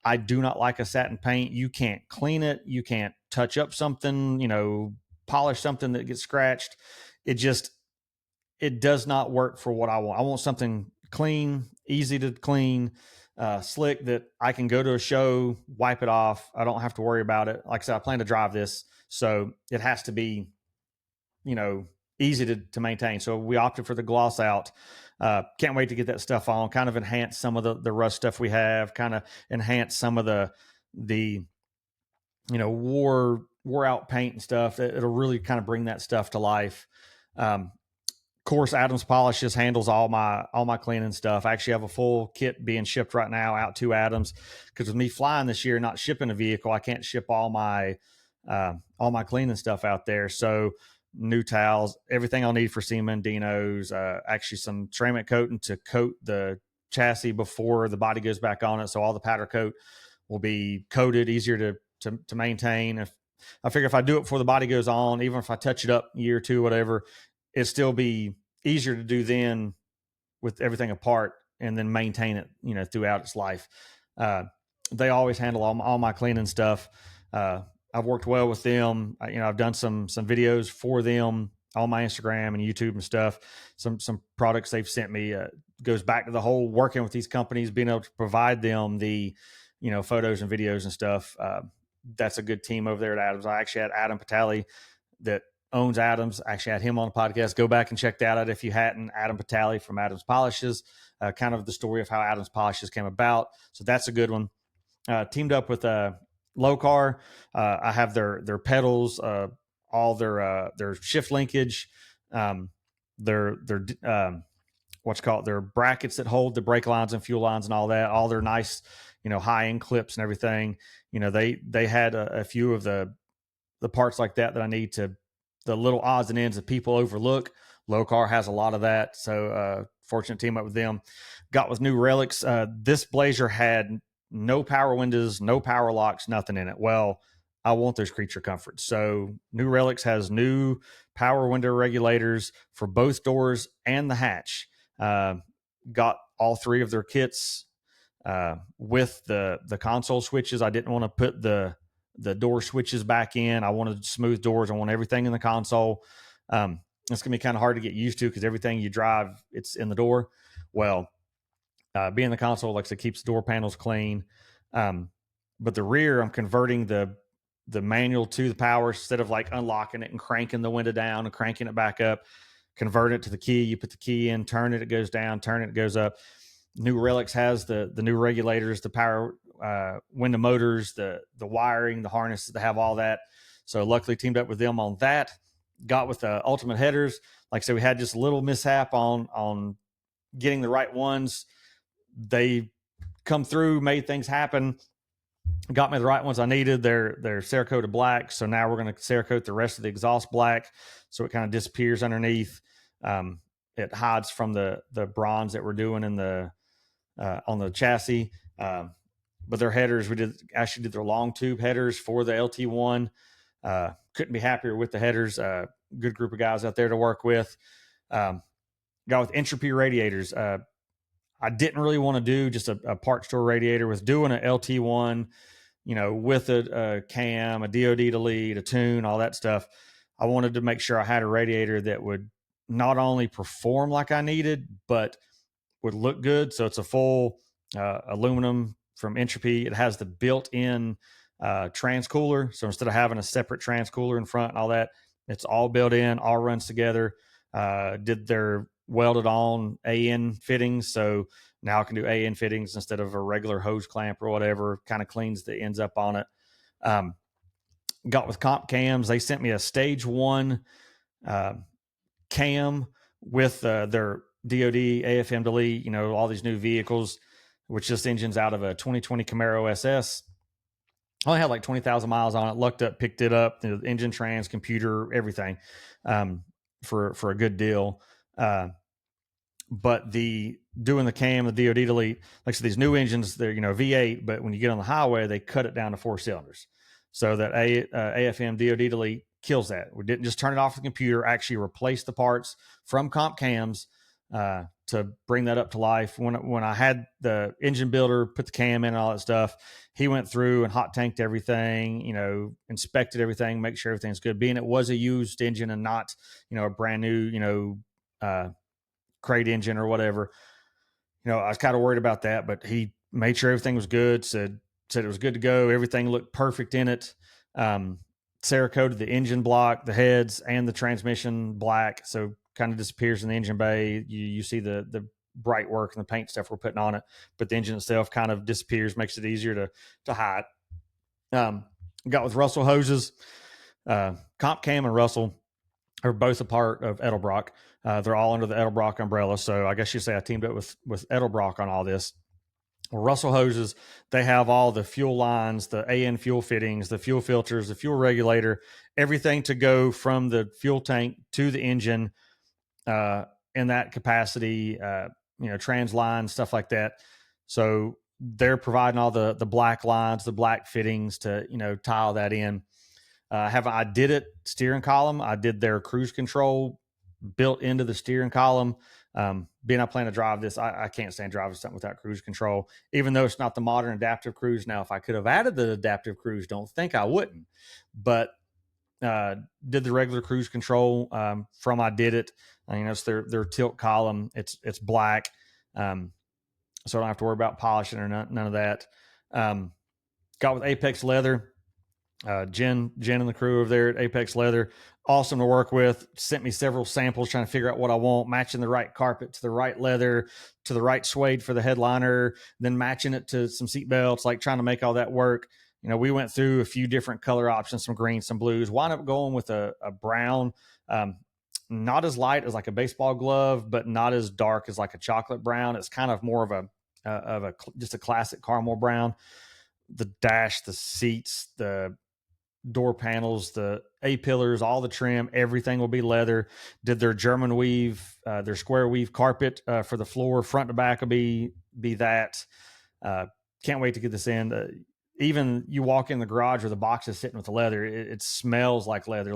I do not like a satin paint. You can't clean it. You can't touch up something, polish something that gets scratched. It does not work for what I want. I want something clean, easy to clean, slick, that I can go to a show, wipe it off. I don't have to worry about it. Like I said, I plan to drive this, so it has to be, easy to maintain. So we opted for the gloss out. Can't wait to get that stuff on, kind of enhance some of the rust stuff we have, kind of enhance some of the wore out paint and stuff. It'll really kind of bring that stuff to life. Of course, Adams Polishes handles all my cleaning stuff. I actually have a full kit being shipped right now out to Adams, because with me flying this year, not shipping a vehicle, I can't ship all my cleaning stuff out there. So new towels, everything I'll need for SEMA and Dino's, actually some ceramic coating to coat the chassis before the body goes back on it. So all the powder coat will be coated, easier to maintain. I figure if I do it before the body goes on, even if I touch it up a year or two, whatever, it'd still be easier to do then with everything apart, and then maintain it, throughout its life. They always handle all my cleaning stuff. I've worked well with them. I've done some videos for them on my Instagram and YouTube and stuff. Some products they've sent me goes back to the whole working with these companies, being able to provide them the, photos and videos and stuff. That's a good team over there at Adams. I actually had Adam Patali that owns Adams. I actually had him on the podcast. Go back and check that out if you hadn't. Adam Patali from Adams Polishes, kind of the story of how Adams Polishes came about. So that's a good one. Teamed up with Low Car. I have their pedals, all their shift linkage, their their brackets that hold the brake lines and fuel lines and all that, all their nice, high end clips and everything. They had a few of the parts like that I need to, the little odds and ends that people overlook. Low Car has a lot of that. So fortunate to team up with them. Got with New Relics. This Blazer had no power windows, no power locks, nothing in it. Well, I want those creature comforts. So New Relics has new power window regulators for both doors and the hatch. Got all three of their kits with the console switches. I didn't want to put the door switches back in. I wanted smooth doors. I want everything in the console. It's going to be kind of hard to get used to, because everything you drive, it's in the door. Well, being the console, like I said, keeps the door panels clean. But the rear, I'm converting the manual to the power, instead of like unlocking it and cranking the window down and cranking it back up. Convert it to the key. You put the key in, turn it goes down, turn it goes up. New Relics has the new regulators, the power window motors, the wiring, the harness, they have all that. So luckily teamed up with them on that. Got with the Ultimate headers. Like I said, we had just a little mishap on getting the right ones. They come through, made things happen. got me the right ones I needed. They're Cerakoted black, so now we're going to Cerakote the rest of the exhaust black, so it kind of disappears underneath. It hides from the bronze that we're doing in the on the chassis. But their headers, we actually did their long tube headers for the LT1. Couldn't be happier with the headers. Good group of guys out there to work with. Got with Entropy radiators. I didn't really want to do just a part store radiator. With doing an LT1, with a cam, a DOD delete, a tune, all that stuff, I wanted to make sure I had a radiator that would not only perform like I needed, but would look good. So it's a full aluminum from Entropy. It has the built-in transcooler. So instead of having a separate transcooler in front and all that, it's all built in, all runs together. Did their welded on AN fittings. So now I can do AN fittings instead of a regular hose clamp or whatever. Kind of cleans the ends up on it. Got with comp cams. They sent me a stage 1 cam with their DOD, AFM delete, all these new vehicles, which just engines out of a 2020 Camaro SS. I only had like 20,000 miles on it. Looked up, picked it up, the engine, trans, computer, everything, for a good deal. But doing the cam, the DOD delete, like I said, these new engines, they're V8, but when you get on the highway, they cut it down to 4 cylinders. So that AFM DOD delete kills that. We didn't just turn it off the computer, actually replace the parts from comp cams to bring that up to life. When I had the engine builder put the cam in and all that stuff, he went through and hot tanked everything, inspected everything, make sure everything's good. Being it was a used engine and not, a brand new, crate engine or whatever, I was kind of worried about that, but he made sure everything was good, said it was good to go. Everything looked perfect in it. Cerakoted the engine block, the heads, and the transmission black, so kind of disappears in the engine bay. You see the bright work and the paint stuff we're putting on it, but the engine itself kind of disappears, makes it easier to hide. Got with Russell hoses. Comp Cam and Russell are both a part of Edelbrock. They're all under the Edelbrock umbrella, so I guess you say I teamed up with Edelbrock on all this. Well, Russell hoses, they have all the fuel lines, the AN fuel fittings, the fuel filters, the fuel regulator, everything to go from the fuel tank to the engine in that capacity, trans lines, stuff like that. So they're providing all the black lines, the black fittings to, tile that in. I did it steering column. I did their cruise control built into the steering column. Being I plan to drive this, I can't stand driving something without cruise control, even though it's not the modern adaptive cruise. Now, if I could have added the adaptive cruise, don't think I wouldn't, but did the regular cruise control from I did it. It's their tilt column. It's black, so I don't have to worry about polishing or none of that. Got with Apex Leather. Jen and the crew over there at Apex Leather, awesome to work with. Sent me several samples trying to figure out what I want, matching the right carpet to the right leather to the right suede for the headliner, then matching it to some seat belts, like trying to make all that work. We went through a few different color options, some greens, some blues, wound up going with a brown, not as light as like a baseball glove, but not as dark as like a chocolate brown. It's kind of more of just a classic caramel brown. The dash, the seats, the door panels, the A-pillars, all the trim, everything will be leather. Did their German weave, their square weave carpet for the floor, front to back will be that. Can't wait to get this in. Even you walk in the garage where the box is sitting with the leather, it smells like leather.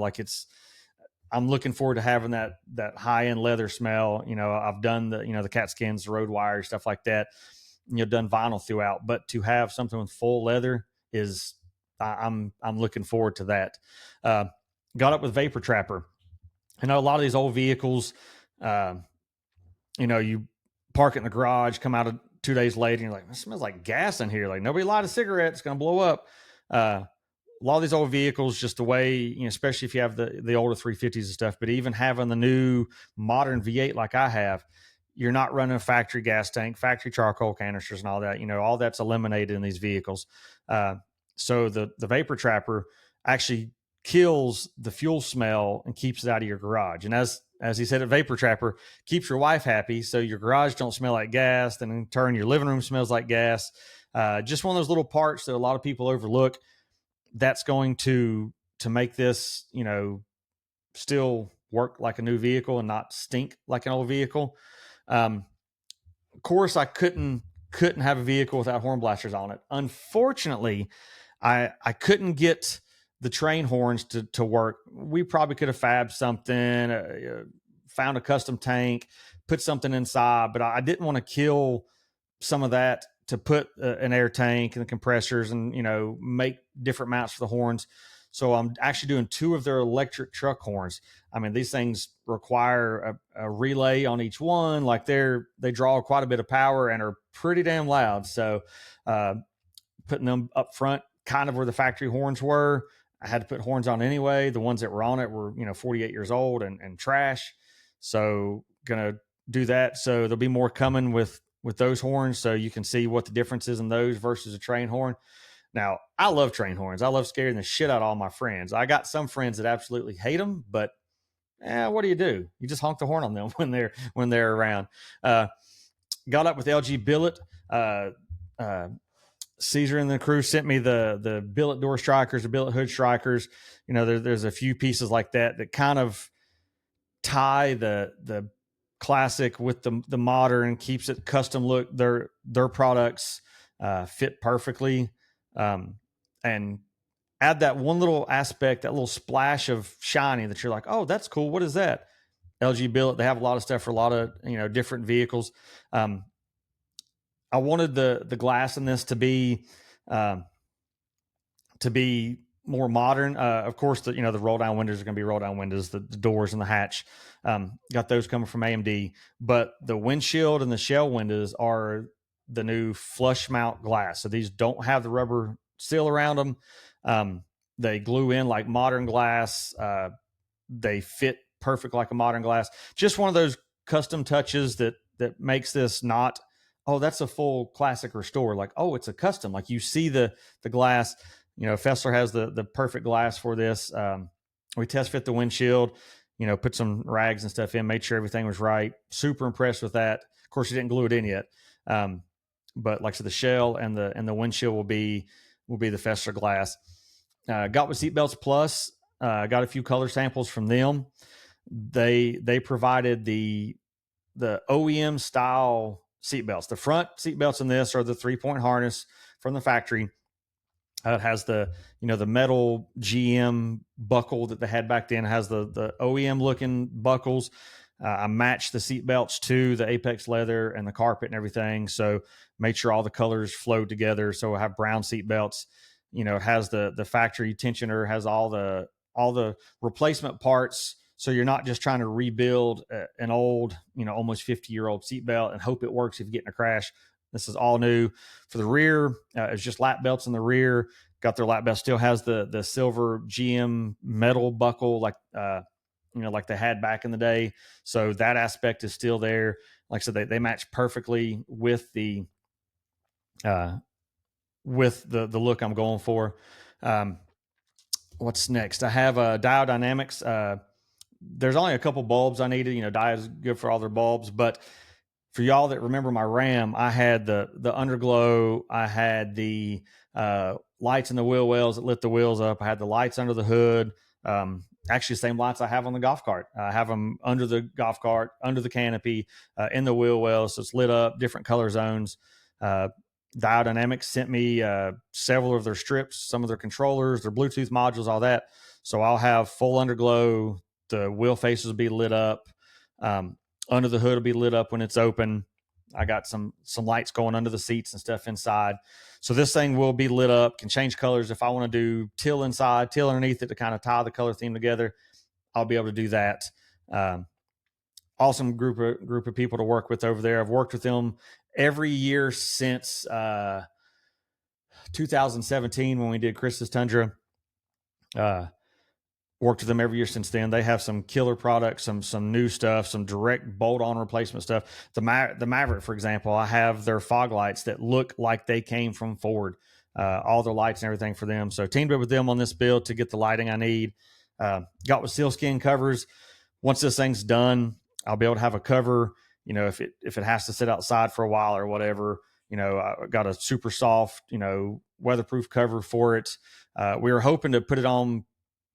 I'm looking forward to having that high-end leather smell. I've done the cat skins, the road wire, stuff like that. Done vinyl throughout, but to have something with full leather is, I'm looking forward to that. Got up with Vapor Trapper. A lot of these old vehicles, you park it in the garage, come out 2 days later, and you're like, it smells like gas in here. Like nobody light a cigarette, it's going to blow up. A lot of these old vehicles, just the way, especially if you have the older 350s and stuff, but even having the new modern V8 like I have, you're not running a factory gas tank, factory charcoal canisters and all that. All that's eliminated in these vehicles. So the Vapor Trapper actually kills the fuel smell and keeps it out of your garage. And as he said, a Vapor Trapper keeps your wife happy, so your garage don't smell like gas, and in turn your living room smells like gas. Just one of those little parts that a lot of people overlook. That's going to make this, still work like a new vehicle and not stink like an old vehicle. Of course, I couldn't have a vehicle without horn blasters on it. Unfortunately, I couldn't get the train horns to work. We probably could have fabbed something, found a custom tank, put something inside, but I didn't want to kill some of that to put an air tank and the compressors and, make different mounts for the horns. So I'm actually doing 2 of their electric truck horns. I mean, these things require a relay on each one. Like they draw quite a bit of power and are pretty damn loud. So putting them up front, kind of where the factory horns were, I had to put horns on anyway. The ones that were on it were, 48 years old and trash. So gonna do that. So there'll be more coming with those horns, so you can see what the difference is in those versus a train horn. Now, I love train horns. I love scaring the shit out of all my friends. I got some friends that absolutely hate them, but what do? You just honk the horn on them when they're around. Got up with LG billet. Caesar and the crew sent me the billet door strikers, the billet hood strikers. There's a few pieces like that kind of tie the classic with the modern, keeps it custom look. Their products fit perfectly, and add that one little aspect, that little splash of shiny that you're like, oh, that's cool. What is that? LG billet. They have a lot of stuff for a lot of different vehicles. I wanted the glass in this to be more modern. Of course, the roll down windows are going to be roll down windows. The doors and the hatch, got those coming from AMD. But the windshield and the shell windows are the new flush mount glass. So these don't have the rubber seal around them. They glue in like modern glass. They fit perfect like a modern glass. Just one of those custom touches that makes this not, oh, that's a full classic restore. Like, oh, it's a custom. Like you see the glass. Fessler has the perfect glass for this. We test fit the windshield, put some rags and stuff in, made sure everything was right. Super impressed with that. Of course, he didn't glue it in yet. But like I said, the shell and the windshield will be the Fessler glass. Got with Seatbelts Plus. Got a few color samples from them. They provided the OEM style seatbelts. The front seatbelts in this are the 3-point harness from the factory. It has the metal GM buckle that they had back then. It has the OEM looking buckles. I matched the seatbelts to the Apex leather and the carpet and everything. So made sure all the colors flowed together. So I have brown seatbelts. It has the factory tensioner, has all the replacement parts. So you're not just trying to rebuild an old, almost 50-year-old seatbelt and hope it works if you get in a crash. This is all new. For the rear, it's just lap belts in the rear. Got their lap belt. Still has the silver GM metal buckle like like they had back in the day. So that aspect is still there. Like I said, they match perfectly with the look I'm going for. What's next? I have Dial Dynamics. There's only a couple bulbs I needed. Dial is good for all their bulbs, but for y'all that remember my Ram, I had the underglow. I had the lights in the wheel wells that lit the wheels up. I had the lights under the hood. Actually, the same lights I have on the golf cart. I have them under the golf cart, under the canopy, in the wheel wells. So it's lit up, different color zones. Dial Dynamics sent me several of their strips, some of their controllers, their Bluetooth modules, all that. So I'll have full underglow. The wheel faces will be lit up. Under the hood will be lit up when it's open. I got some lights going under the seats and stuff inside. So this thing will be lit up, can change colors. If I want to do teal inside, teal underneath it to kind of tie the color theme together, I'll be able to do that. Awesome group of people to work with over there. I've worked with them every year since 2017 when we did Chris's Tundra. Worked with them every year since then. They have some killer products, some new stuff, some direct bolt-on replacement stuff. The Maverick, for example, I have their fog lights that look like they came from Ford. All their lights and everything for them. So teamed up with them on this build to get the lighting I need. Got with sealskin covers. Once this thing's done, I'll be able to have a cover. If it has to sit outside for a while or whatever, I got a super soft, weatherproof cover for it. We were hoping to put it on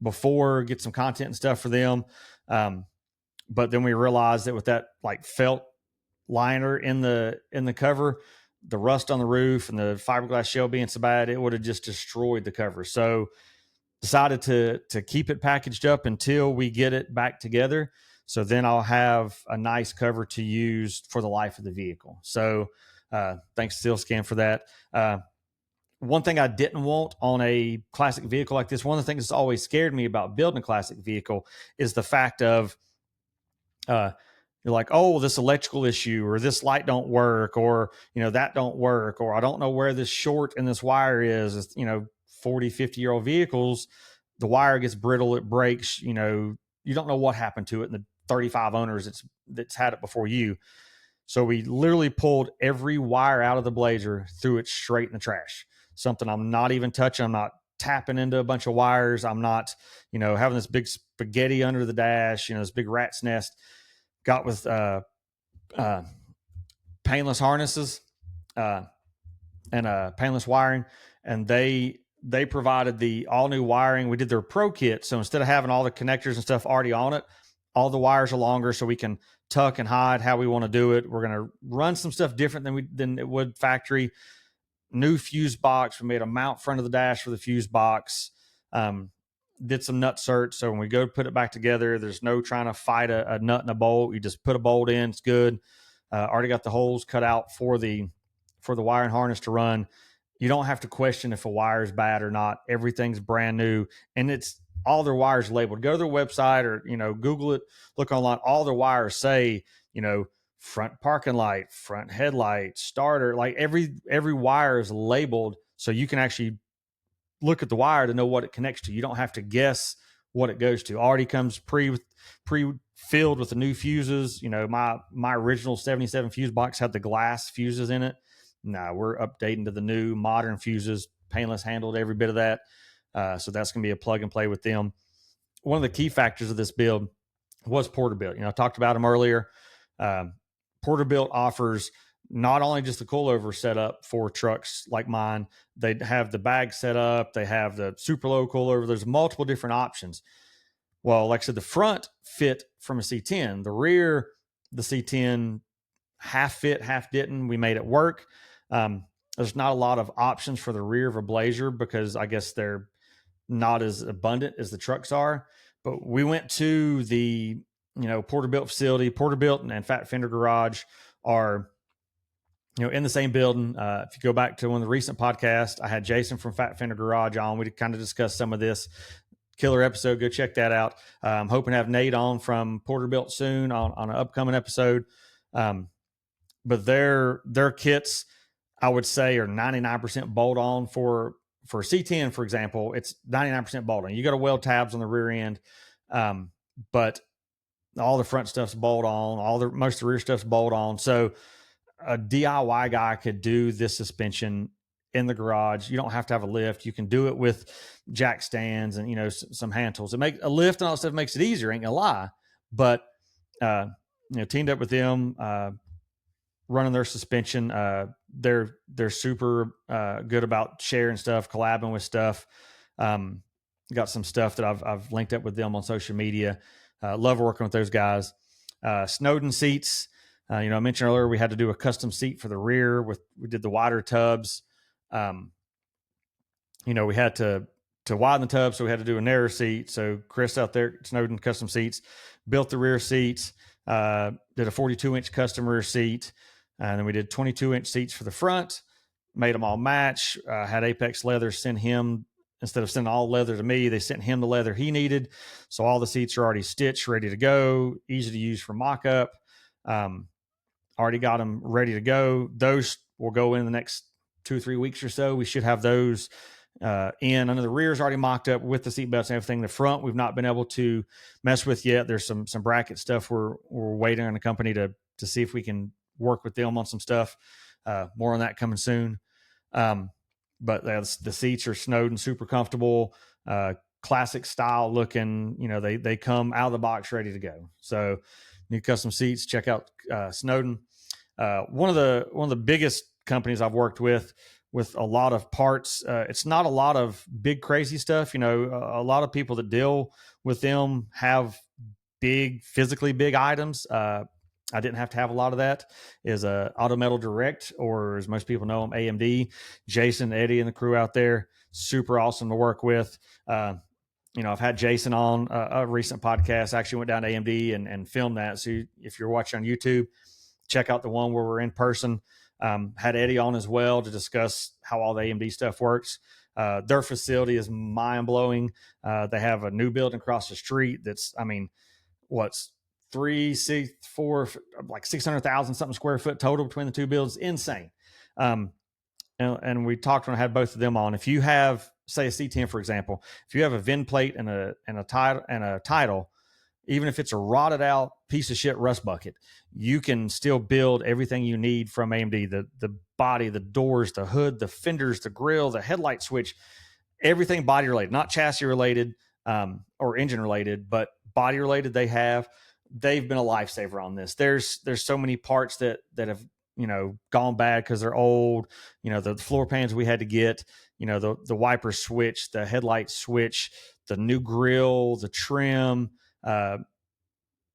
before, get some content and stuff for them. But then we realized that with that like felt liner in the cover, the rust on the roof and the fiberglass shell being so bad, it would have just destroyed the cover. So decided to keep it packaged up until we get it back together. So then I'll have a nice cover to use for the life of the vehicle. So thanks Steel Scan for that. One thing I didn't want on a classic vehicle like this, one of the things that's always scared me about building a classic vehicle is the fact of you're like, oh, this electrical issue or this light don't work or, that don't work or I don't know where this short in this wire is. It's, 40, 50-year-old vehicles, the wire gets brittle, it breaks, you don't know what happened to it and the 35 owners that's had it before you. So we literally pulled every wire out of the Blazer, threw it straight in the trash. Something I'm not even touching. I'm not tapping into a bunch of wires. I'm not, having this big spaghetti under the dash, this big rat's nest. Got with painless harnesses and painless wiring, and they provided the all new wiring. We did their pro kit, so instead of having all the connectors and stuff already on it, all the wires are longer, so we can tuck and hide how we want to do it. We're going to run some stuff different than it would factory. New fuse box. We made a mount front of the dash for the fuse box. Did some nut search. So when we go put it back together, there's no trying to fight a nut and a bolt. You just put a bolt in. It's good. Already got the holes cut out for the wire and harness to run. You don't have to question if a wire is bad or not. Everything's brand new, and it's all their wires labeled. Go to their website or Google it, look online. All their wires say front parking light, front headlight, starter. Like every wire is labeled, so you can actually look at the wire to know what it connects to. You don't have to guess what it goes to. Already comes pre-filled with the new fuses. My original 77 fuse box had the glass fuses in it. Now we're updating to the new modern fuses, painless handled, every bit of that. So that's going to be a plug and play with them. One of the key factors of this build was Porterbuilt. I talked about them earlier. Porterbuilt offers not only just the coilover setup for trucks like mine, they have the bag set up, they have the super low coilover. There's multiple different options. Well, like I said, the front fit from a C10. The rear, the C10 half fit, half didn't. We made it work. There's not a lot of options for the rear of a Blazer because I guess they're not as abundant as the trucks are. But we went to the Porterbuilt facility. Porterbuilt and Fat Fender Garage are in the same building. If you go back to one of the recent podcasts, I had Jason from Fat Fender Garage on. We kind of discussed some of this. Killer episode. Go check that out. I'm hoping to have Nate on from Porterbuilt soon on an upcoming episode. But their kits, I would say, are 99% bolt on. For C10, for example, it's 99% bolt on. You got to weld tabs on the rear end, but all the front stuff's bolt on. Most of the rear stuff's bolt on. So a DIY guy could do this suspension in the garage. You don't have to have a lift. You can do it with jack stands and some hand tools. It makes a lift and all that stuff makes it easier. Ain't gonna lie, but teamed up with them, running their suspension. They're super good about sharing stuff, collabing with stuff. Got some stuff that I've linked up with them on social media. Love working with those guys. Snowden seats. I mentioned earlier we had to do a custom seat for the rear. We did the wider tubs. We had to widen the tub, so we had to do a narrow seat. So Chris out there, Snowden Custom Seats, built the rear seats. Did a 42-inch custom rear seat, and then we did 22-inch seats for the front. Made them all match. Had Apex Leather send him, instead of sending all leather to me, they sent him the leather he needed. So all the seats are already stitched, ready to go, easy to use for mock-up. Already got them ready to go. Those will go in the next 2 or 3 weeks or so. We should have those in. Under the rear is already mocked up with the seat belts and everything. The front we've not been able to mess with yet. There's some bracket stuff we're waiting on the company to see if we can work with them on some stuff. More on that coming soon. But the seats are Snowden, super comfortable, classic style looking. They come out of the box ready to go. So new custom seats. Check out Snowden. One of the biggest companies I've worked with a lot of parts. It's not a lot of big crazy stuff. A lot of people that deal with them have physically big items. I didn't have to have a lot of that. Is Auto Metal Direct, or as most people know them, AMD. Jason, Eddie, and the crew out there, super awesome to work with. I've had Jason on a recent podcast. I actually went down to AMD and filmed that. So if you're watching on YouTube, check out the one where we're in person. Had Eddie on as well to discuss how all the AMD stuff works. Their facility is mind blowing. They have a new building across the street that's, what's 600,000 something square foot total between the two builds. Insane. And we talked when I had both of them on. If you have, say, a C10, for example, if you have a VIN plate and a title, even if it's a rotted out piece of shit rust bucket, you can still build everything you need from AMD. The body, the doors, the hood, the fenders, the grill, the headlight switch, everything body related, not chassis related or engine related, but body related. They've been a lifesaver on this. There's so many parts that have gone bad because they're old. The floor pans we had to get, the wiper switch, the headlight switch, the new grill, the trim.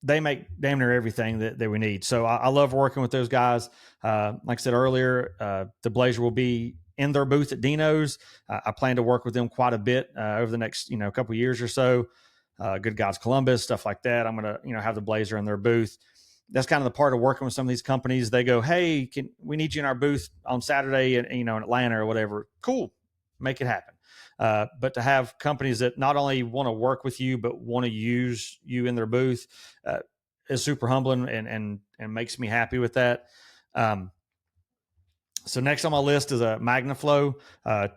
They make damn near everything that we need. So I love working with those guys. Like I said earlier, the Blazer will be in their booth at Dino's. I plan to work with them quite a bit over the next couple of years or so. Good Guys Columbus, stuff like that. I'm gonna have the Blazer in their booth. That's kind of the part of working with some of these companies. They go, hey, we need you in our booth on Saturday in Atlanta or whatever. Cool, make it happen. But to have companies that not only want to work with you but want to use you in their booth is super humbling and makes me happy with that. So next on my list is a MagnaFlow.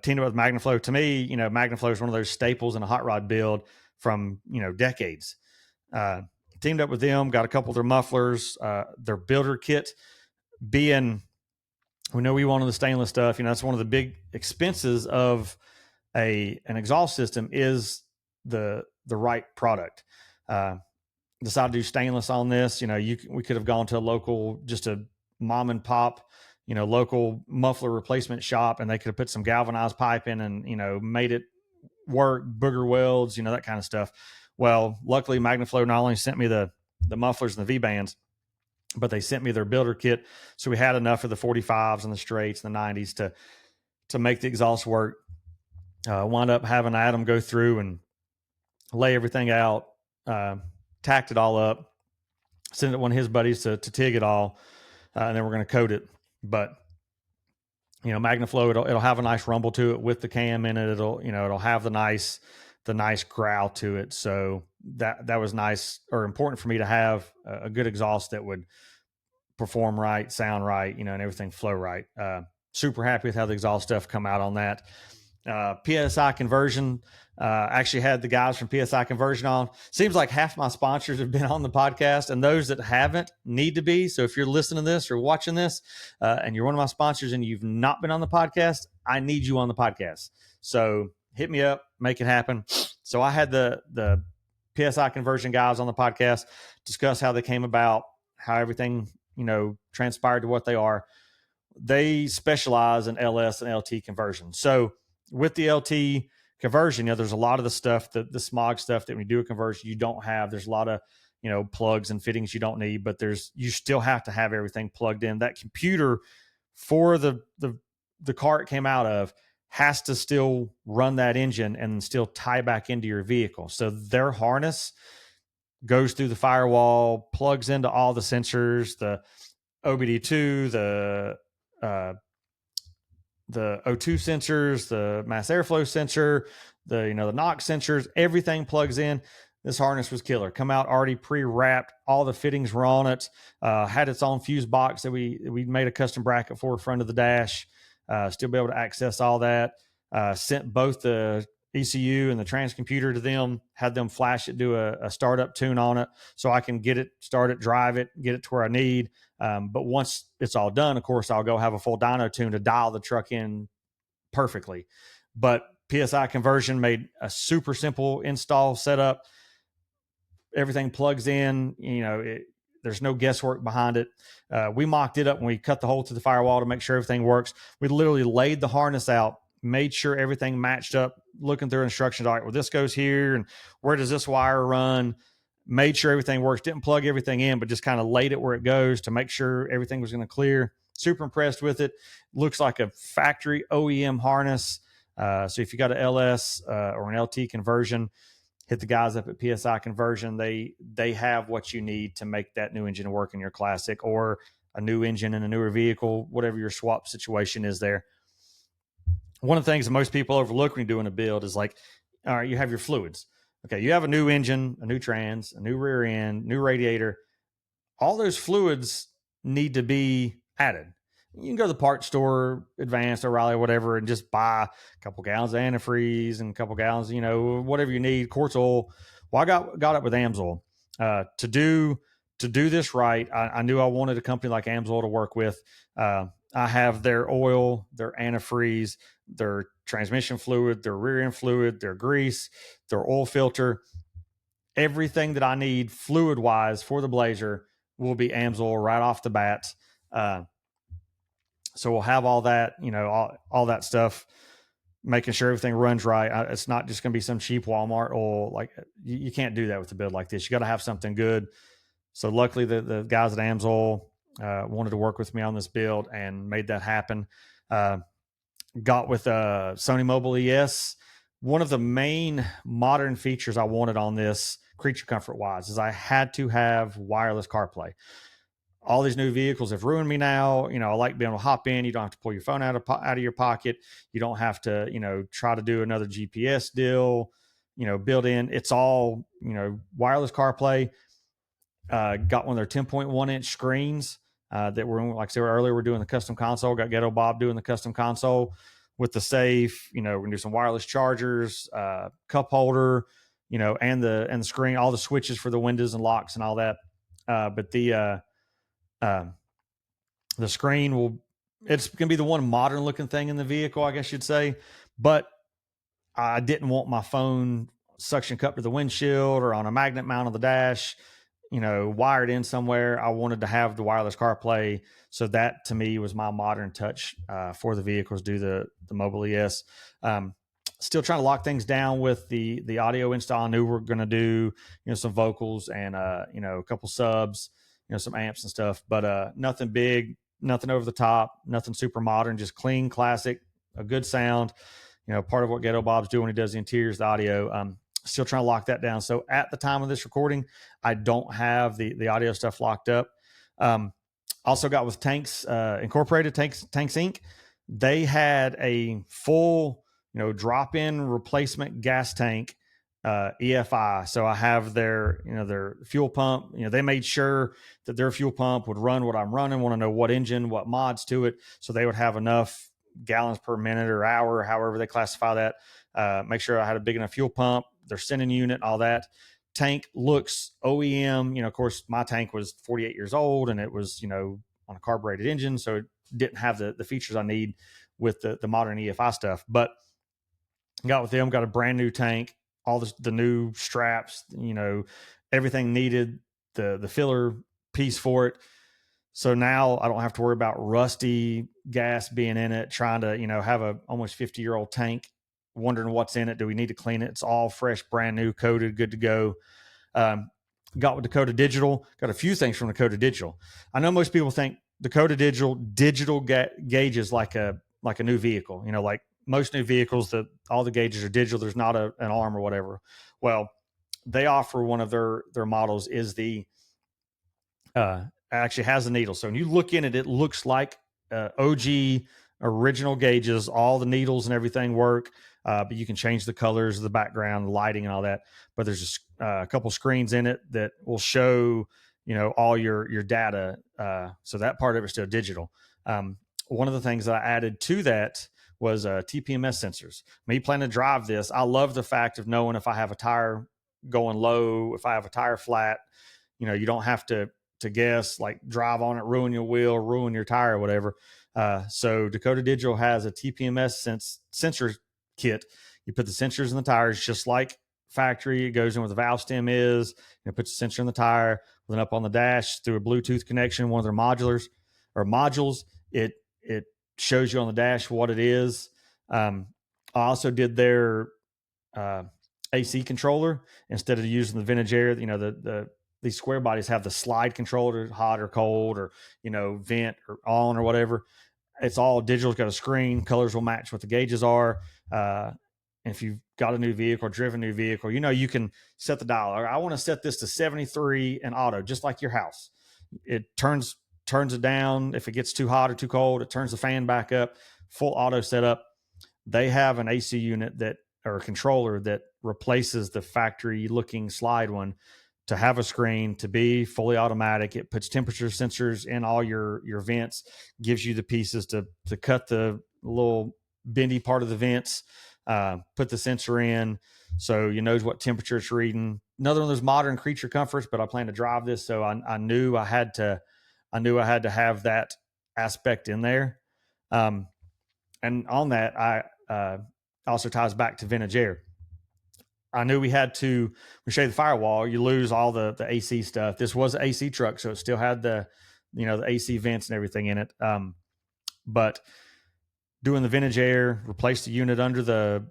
Teamed up with MagnaFlow. To me, MagnaFlow is one of those staples in a hot rod build from decades. Teamed up with them, got a couple of their mufflers, their builder kit. We wanted the stainless stuff. That's one of the big expenses of an exhaust system is the right product. Decided to do stainless on this. We could have gone to a mom and pop, local muffler replacement shop, and they could have put some galvanized pipe in and made it work, booger welds, that kind of stuff. Well, luckily MagnaFlow not only sent me the mufflers and the V-bands, but they sent me their builder kit. So we had enough of the 45s and the straights and the 90s to make the exhaust work. Wound up having Adam go through and lay everything out, tacked it all up, send it to one of his buddies to TIG it all, and then we're going to coat it. But MagnaFlow, it'll have a nice rumble to it with the cam in it. It'll have the nice growl to it. So that was nice or important for me to have a good exhaust that would perform right, sound right, and everything flow right. Super happy with how the exhaust stuff come out on that. PSI conversion, actually had the guys from PSI conversion on. Seems like half my sponsors have been on the podcast, and those that haven't need to be. So if you're listening to this or watching this and you're one of my sponsors and you've not been on the podcast, I need you on the podcast. So hit me up, make it happen. So I had the PSI conversion guys on the podcast, discuss how they came about, how everything transpired to what they are. They specialize in LS and LT conversion. So with the LT conversion, there's a lot of the stuff, the smog stuff that when you do a conversion, you don't have. There's a lot of, plugs and fittings you don't need, but you still have to have everything plugged in. That computer for the car it came out of has to still run that engine and still tie back into your vehicle. So their harness goes through the firewall, plugs into all the sensors, the OBD2, the O2 sensors, the mass airflow sensor, the NOx sensors, everything plugs in. This harness was killer. Come out already pre-wrapped. All the fittings were on it. Had its own fuse box that we made a custom bracket for front of the dash. Still be able to access all that. Sent both the ECU and the transcomputer to them, had them flash it, do a startup tune on it so I can get it, start it, drive it, get it to where I need. But once it's all done, of course, I'll go have a full dyno tune to dial the truck in perfectly. But PSI conversion made a super simple install setup. Everything plugs in, There's no guesswork behind it. We mocked it up when we cut the hole to the firewall to make sure everything works. We literally laid the harness out, made sure everything matched up, looking through instructions. All right, well, this goes here, and where does this wire run? Made sure everything works. Didn't plug everything in, but just kind of laid it where it goes to make sure everything was going to clear. Super impressed with it. Looks like a factory OEM harness. So if you got an LS or an LT conversion, hit the guys up at PSI Conversion. They have what you need to make that new engine work in your Classic, or a new engine in a newer vehicle, whatever your swap situation is there. One of the things that most people overlook when you're doing a build is like, all right, you have your fluids. Okay, you have a new engine, a new trans, a new rear end, new radiator. All those fluids need to be added. You can go to the parts store, Advanced, O'Reilly, whatever, and just buy a couple gallons of antifreeze and a couple gallons, whatever you need, quartz oil. Well, I got it with AMSOIL. To do this right, I knew I wanted a company like AMSOIL to work with. I have their oil, their antifreeze, their transmission fluid, their rear end fluid, their grease, their oil filter. Everything that I need fluid wise for the Blazer will be AMSOIL right off the bat. So we'll have all that, all that stuff, making sure everything runs right. It's not just going to be some cheap Walmart oil. Like, you can't do that with a build like this. You got to have something good. So luckily the guys at AMSOIL wanted to work with me on this build and made that happen. Got with Sony Mobile ES. One of the main modern features I wanted on this, creature comfort wise, is I had to have wireless CarPlay. All these new vehicles have ruined me now. I like being able to hop in. You don't have to pull your phone out of your pocket. You don't have to, try to do another GPS deal, built in. It's all, wireless CarPlay. Got one of their 10.1 inch screens that were, like I said earlier, we're doing the custom console. Got Ghetto Bob doing the custom console with the safe. We're gonna do some wireless chargers, cup holder, and the screen, all the switches for the windows and locks and all that. But the screen it's going to be the one modern looking thing in the vehicle, I guess you'd say. But I didn't want my phone suction cup to the windshield or on a magnet mount on the dash, wired in somewhere. I wanted to have the wireless CarPlay. So that to me was my modern touch for the vehicles, do the Mobile ES. Still trying to lock things down with the audio install. I knew we're going to do, some vocals and, a couple subs, some amps and stuff, but nothing big, nothing over the top, nothing super modern, just clean, classic, a good sound. Part of what Ghetto Bob's doing when he does the interiors, the audio. Still trying to lock that down. So at the time of this recording, I don't have the audio stuff locked up. Also got with Tanks Incorporated, Tanks Inc. They had a full, drop-in replacement gas tank EFI. So I have their fuel pump. They made sure that their fuel pump would run what I'm running, want to know what engine, what mods to it. So they would have enough gallons per minute or hour, however they classify that. Make sure I had a big enough fuel pump, their sending unit, all that. Tank looks OEM. Of course, my tank was 48 years old and it was, on a carbureted engine. So it didn't have the features I need with the modern EFI stuff. But got with them, got a brand new tank, all the new straps, everything needed, the filler piece for it. So now I don't have to worry about rusty gas being in it, trying to, have a almost 50-year-old tank, wondering what's in it. Do we need to clean it? It's all fresh, brand new, coated, good to go. Got with Dakota Digital, got a few things from Dakota Digital. I know most people think Dakota digital gauges like a new vehicle, like most new vehicles that all the gauges are digital. There's not an arm or whatever. Well, they offer one of their models is the, actually has a needle. So when you look in it, it looks like OG original gauges. All the needles and everything work, but you can change the colors of the background, the lighting and all that. But there's a couple screens in it that will show, all your data. So that part of it's still digital. One of the things that I added to that was TPMS sensors. Me planning to drive this, I love the fact of knowing if I have a tire going low, if I have a tire flat, you don't have to guess, like drive on it, ruin your wheel, ruin your tire or whatever. So Dakota Digital has a TPMS sensor kit. You put the sensors in the tires just like factory. It goes in where the valve stem is. Put the sensor in the tire. Then up on the dash through a Bluetooth connection, one of their modules, it shows you on the dash what it is. I also did their AC controller instead of using the vintage air. These square bodies have the slide controller, hot or cold, or vent or on or whatever. It's all digital. It's got a screen. Colors will match what the gauges are. And if you've got a new vehicle or driven a new vehicle, you can set the dial. I want to set this to 73 and auto, just like your house. It turns it down. If it gets too hot or too cold, it turns the fan back up. Full auto setup. They have an AC unit or a controller that replaces the factory looking slide one to have a screen, to be fully automatic. It puts temperature sensors in all your vents, gives you the pieces to cut the little bendy part of the vents, put the sensor in so you knows what temperature it's reading. Another one of those modern creature comforts, but I plan to drive this, so I knew I had to have that aspect in there. And on that, I also ties back to vintage air. I knew we had to shade the firewall. You lose all the AC stuff. This was an AC truck, so it still had the AC vents and everything in it. But doing the vintage air, replaced the unit under the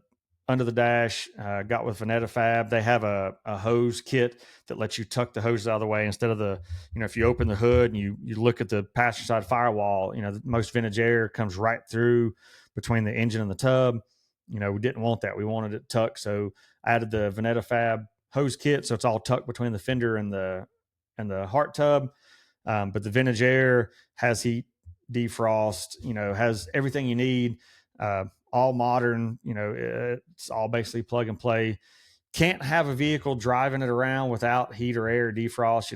dash. Got with Vanetta Fab. They have a hose kit that lets you tuck the hoses out of the way instead of the if you open the hood and you look at the passenger side firewall. Most vintage air comes right through between the engine and the tub. We didn't want that. We wanted it tucked, so I added the Vanetta Fab hose kit, so it's all tucked between the fender and the heart tub. But the vintage air has heat, defrost, has everything you need, all modern. It's all basically plug and play. Can't have a vehicle driving it around without heat or air, defrost.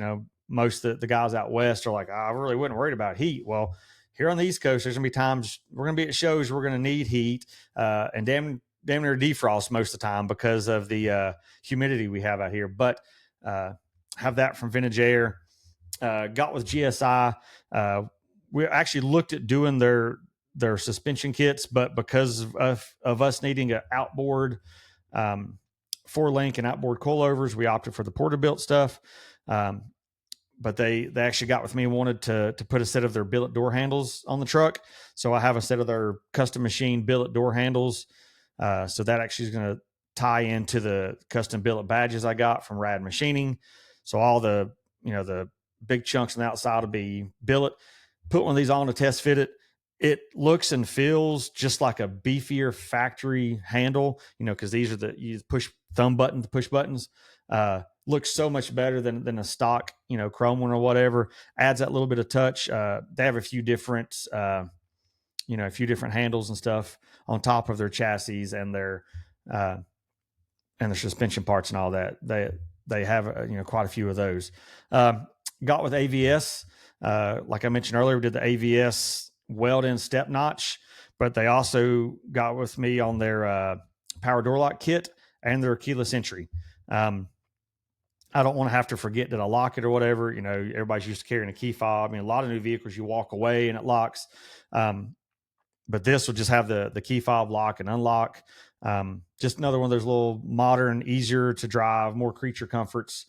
Most of the guys out west are like, I really wasn't worried about heat. Well, here on the East Coast, there's gonna be times we're gonna be at shows we're gonna need heat, and damn near defrost most of the time because of the humidity we have out here. But have that from vintage air. Got with GSI. We actually looked at doing their suspension kits, but because of us needing an outboard 4-link and outboard coilovers, we opted for the Porterbuilt stuff. But they actually got with me and wanted to put a set of their billet door handles on the truck. So I have a set of their custom machine billet door handles. So that actually is going to tie into the custom billet badges I got from Rad Machining. So all the big chunks on the outside will be billet. Put one of these on to test fit it. It looks and feels just like a beefier factory handle, because these are you push thumb button, the push buttons. Looks so much better than a stock, chrome one or whatever. Adds that little bit of touch. They have a few different, handles and stuff on top of their chassis and their suspension parts and all that. They have quite a few of those. Got with AVS, like I mentioned earlier, we did the AVS weld-in step notch, but they also got with me on their power door lock kit and their keyless entry. I don't want to have to forget that I lock it or whatever. Everybody's used to carrying a key fob. A lot of new vehicles, you walk away and it locks. But this will just have the key fob lock and unlock. Just another one of those little modern, easier to drive, more creature comforts.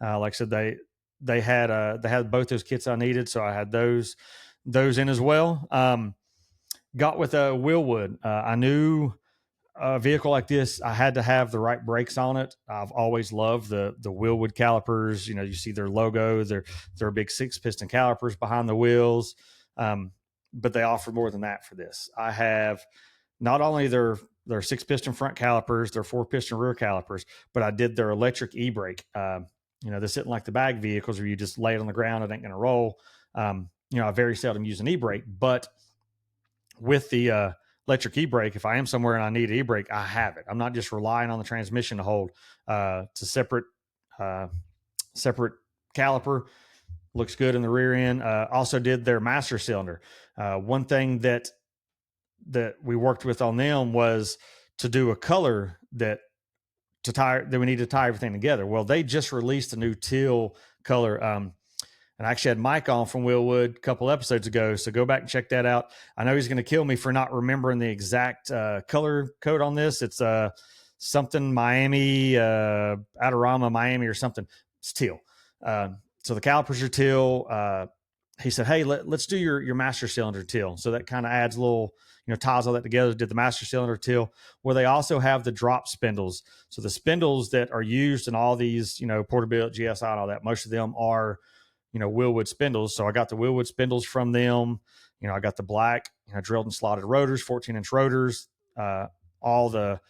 Like I said, they had both those kits I needed, so I had those in as well. Got with a Willwood. I knew a vehicle like this, I had to have the right brakes on it. I've always loved the Willwood calipers. You see their logo. They're big 6-piston calipers behind the wheels. But they offer more than that for this. I have not only their 6-piston front calipers, their 4-piston rear calipers, but I did their electric e-brake. They're sitting like the bag vehicles where you just lay it on the ground, it ain't going to roll. I very seldom use an e-brake, but with the electric e-brake, if I am somewhere and I need an e-brake, I have it. I'm not just relying on the transmission to hold. It's a separate caliper. Looks good in the rear end. Also did their master cylinder. One thing that we worked with on them was to do a color that we need to tie everything together. Well, they just released a new teal color. And I actually had Mike on from Willwood a couple episodes ago, so go back and check that out. I know he's going to kill me for not remembering the exact color code on this. It's something Miami, Adorama Miami or something. It's teal. the calipers are teal. He said, hey, let's do your master cylinder teal. So that kind of adds a little, ties all that together. Did the master cylinder teal, where they also have the drop spindles. So the spindles that are used in all these, Porterbuilt, GSI, and all that, most of them are, Willwood spindles. So I got the Willwood spindles from them. I got the black, drilled and slotted rotors, 14-inch rotors, all the,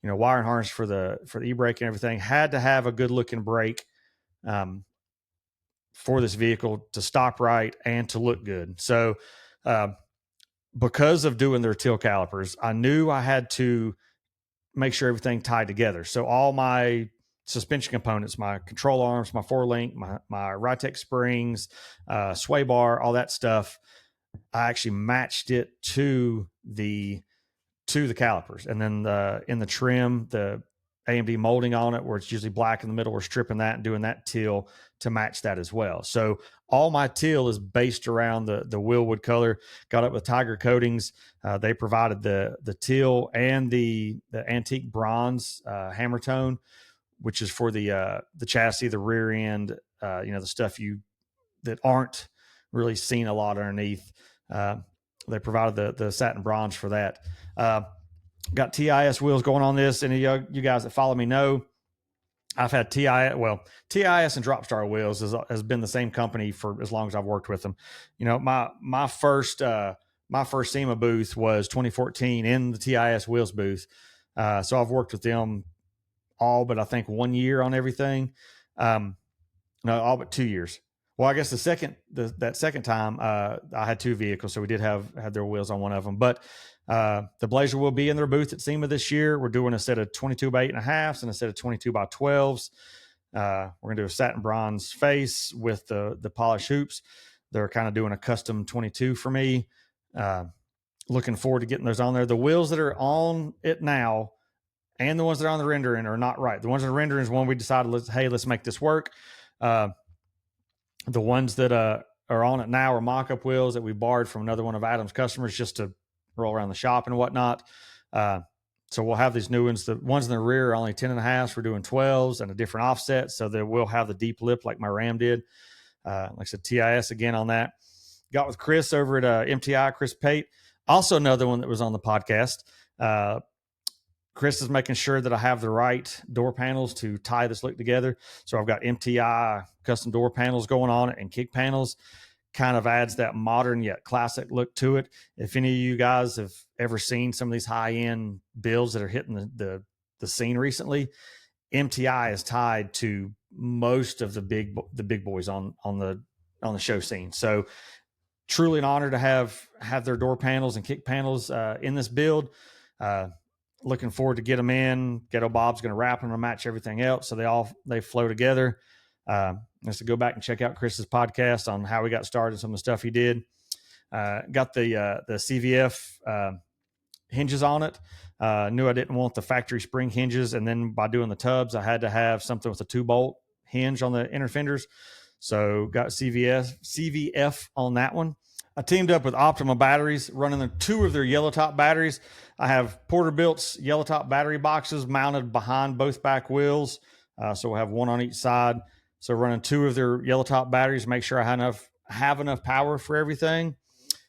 wiring harness for the e-brake and everything. Had to have a good looking brake for this vehicle to stop right and to look good. So because of doing their teal calipers, I knew I had to make sure everything tied together. So all my suspension components, my control arms, my four link, my Rytec springs, sway bar, all that stuff, I actually matched it to the calipers. And then in the trim, the AMD molding on it, where it's usually black in the middle, we're stripping that and doing that teal to match that as well. So all my teal is based around the Willwood color. Got it with Tiger coatings. They provided the teal and the antique bronze hammer tone, which is for the chassis, the rear end, the stuff that aren't really seen a lot underneath. They provided the satin bronze for that. Got TIS wheels going on this. And you guys that follow me know I've had TIS and Dropstar wheels has been the same company for as long as I've worked with them. My first SEMA booth was 2014 in the TIS wheels booth. So I've worked with them all but I think 1 year on everything. No, all but 2 years. Well, I guess that second time I had two vehicles, so we did have their wheels on one of them. But the Blazer will be in their booth at SEMA this year. We're doing a set of 22 by 8.5s and a set of 22 by 12s. We're gonna do a satin bronze face with the polished hoops. They're kind of doing a custom 22 for me. Looking forward to getting those on there. The wheels that are on it now and the ones that are on the rendering are not right. The ones on the rendering is one we decided, let's make this work. The ones that are on it now are mock-up wheels that we borrowed from another one of Adam's customers just to roll around the shop and whatnot. So we'll have these new ones. The ones in the rear are only 10.5s. We're doing 12s and a different offset, so that we'll have the deep lip like my Ram did. Like I said, TIS again on that. Got with Chris over at MTI, Chris Pate. Also another one that was on the podcast. Chris is making sure that I have the right door panels to tie this look together. So I've got MTI custom door panels going on it and kick panels. Kind of adds that modern yet classic look to it. If any of you guys have ever seen some of these high-end builds that are hitting the scene recently, MTI is tied to most of the big boys on the show scene. So truly an honor to have their door panels and kick panels in this build. Looking forward to get them in. Ghetto Bob's going to wrap them and match everything else, so they flow together. Just to go back and check out Chris's podcast on how he got started, some of the stuff he did. Got the CVF hinges on it. Knew I didn't want the factory spring hinges, and then by doing the tubs, I had to have something with a 2-bolt hinge on the inner fenders. So got CVF on that one. I teamed up with Optima Batteries, running two of their yellow top batteries. I have Porterbuilt's yellow top battery boxes mounted behind both back wheels. So we'll have one on each side. So running two of their yellow top batteries, make sure I have enough power for everything.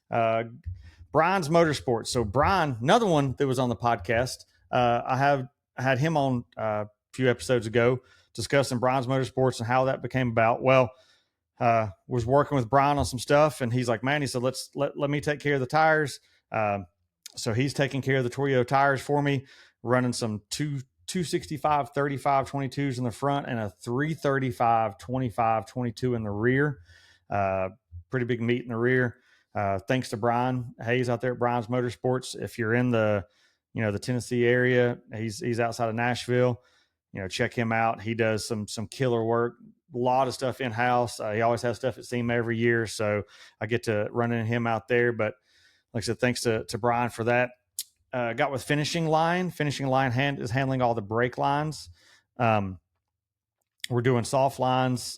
Brian's Motorsports. So Brian, another one that was on the podcast. I had him on a few episodes ago discussing Brian's Motorsports and how that became about. Well, was working with Brian on some stuff, and he's like, man, he said, let me take care of the tires. So he's taking care of the Toyo tires for me, running some 265 35 22s in the front and a 335 25 22 in the rear. Pretty big meat in the rear. Thanks to Brian Hayes out there at Brian's Motorsports. If you're in the Tennessee area, he's outside of Nashville. Check him out. He does some killer work. A lot of stuff in house. He always has stuff at SEMA every year, so I get to run into him out there. But like I said, thanks to Brian for that. Got with Finishing Line. Finishing Line is handling all the brake lines. We're doing soft lines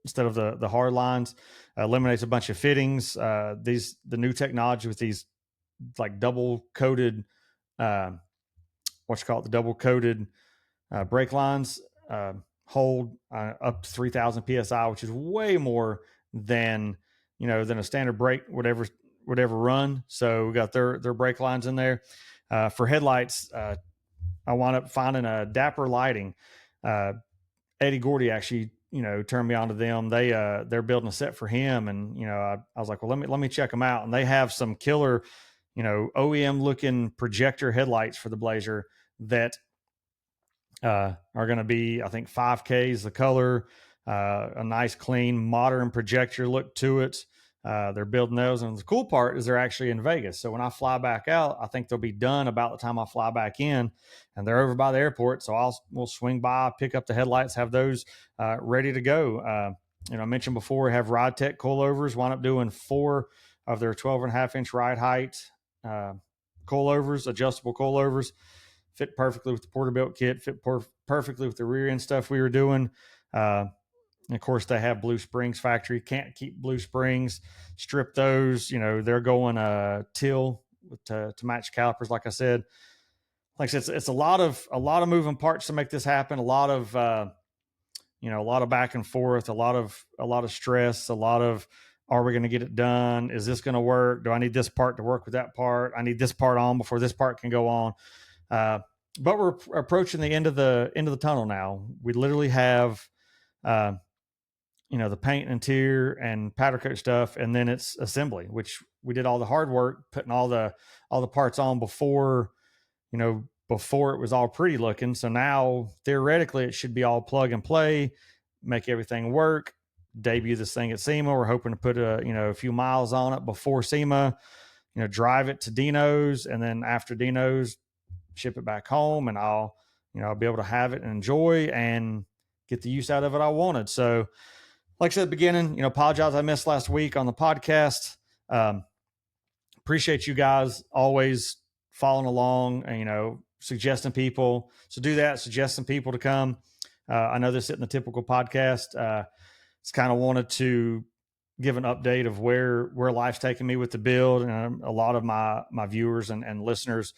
instead of the hard lines. Eliminates a bunch of fittings. The new technology with these like double coated, the double coated brake lines. hold up to 3,000 psi, which is way more than than a standard brake whatever run. So we got their brake lines in there. For headlights, I wound up finding a Dapper Lighting. Eddie Gordy actually turned me on to them. They're building a set for him, and I was like, well, let me check them out. And they have some killer OEM looking projector headlights for the Blazer that are going to be, I think, 5Ks the color, a nice clean modern projector look to it. They're building those, and the cool part is they're actually in Vegas. So when I fly back out, I think they'll be done about the time I fly back in, and they're over by the airport. So we'll swing by, pick up the headlights, have those ready to go. I mentioned before, we have Ride Tech coilovers. Wound up doing 4 of their 12.5-inch ride height coilovers, adjustable coilovers. Fit perfectly with the Porterbuilt kit, fit perfectly with the rear end stuff we were doing. And of course, they have Blue Springs factory. Can't keep Blue Springs. Strip those. They're going till to match calipers. Like I said, it's a lot of moving parts to make this happen. A lot of back and forth. A lot of stress. A lot of, are we going to get it done? Is this going to work? Do I need this part to work with that part? I need this part on before this part can go on. But we're approaching the end of the tunnel now. We literally have, the paint and interior and powder coat stuff, and then it's assembly, which we did all the hard work, putting all the parts on before it was all pretty looking. So now theoretically it should be all plug and play, make everything work, debut this thing at SEMA. We're hoping to put a few miles on it before SEMA, drive it to Dino's, and then after Dino's, ship it back home, and I'll be able to have it and enjoy and get the use out of it I wanted. So like I said at the beginning, apologize I missed last week on the podcast. Appreciate you guys always following along and suggesting people. So do that, suggest some people to come. I know this isn't the typical podcast. It's kind of wanted to give an update of where life's taking me with the build, and a lot of my viewers and listeners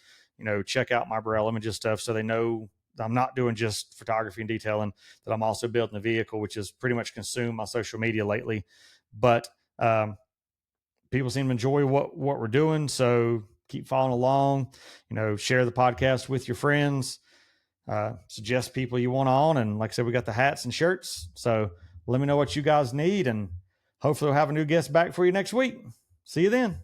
check out my Burrell Images stuff, so they know I'm not doing just photography and detailing, that I'm also building the vehicle, which has pretty much consumed my social media lately. But people seem to enjoy what we're doing, so keep following along. Share the podcast with your friends. Suggest people you want on, and like I said, we got the hats and shirts. So let me know what you guys need, and hopefully we'll have a new guest back for you next week. See you then.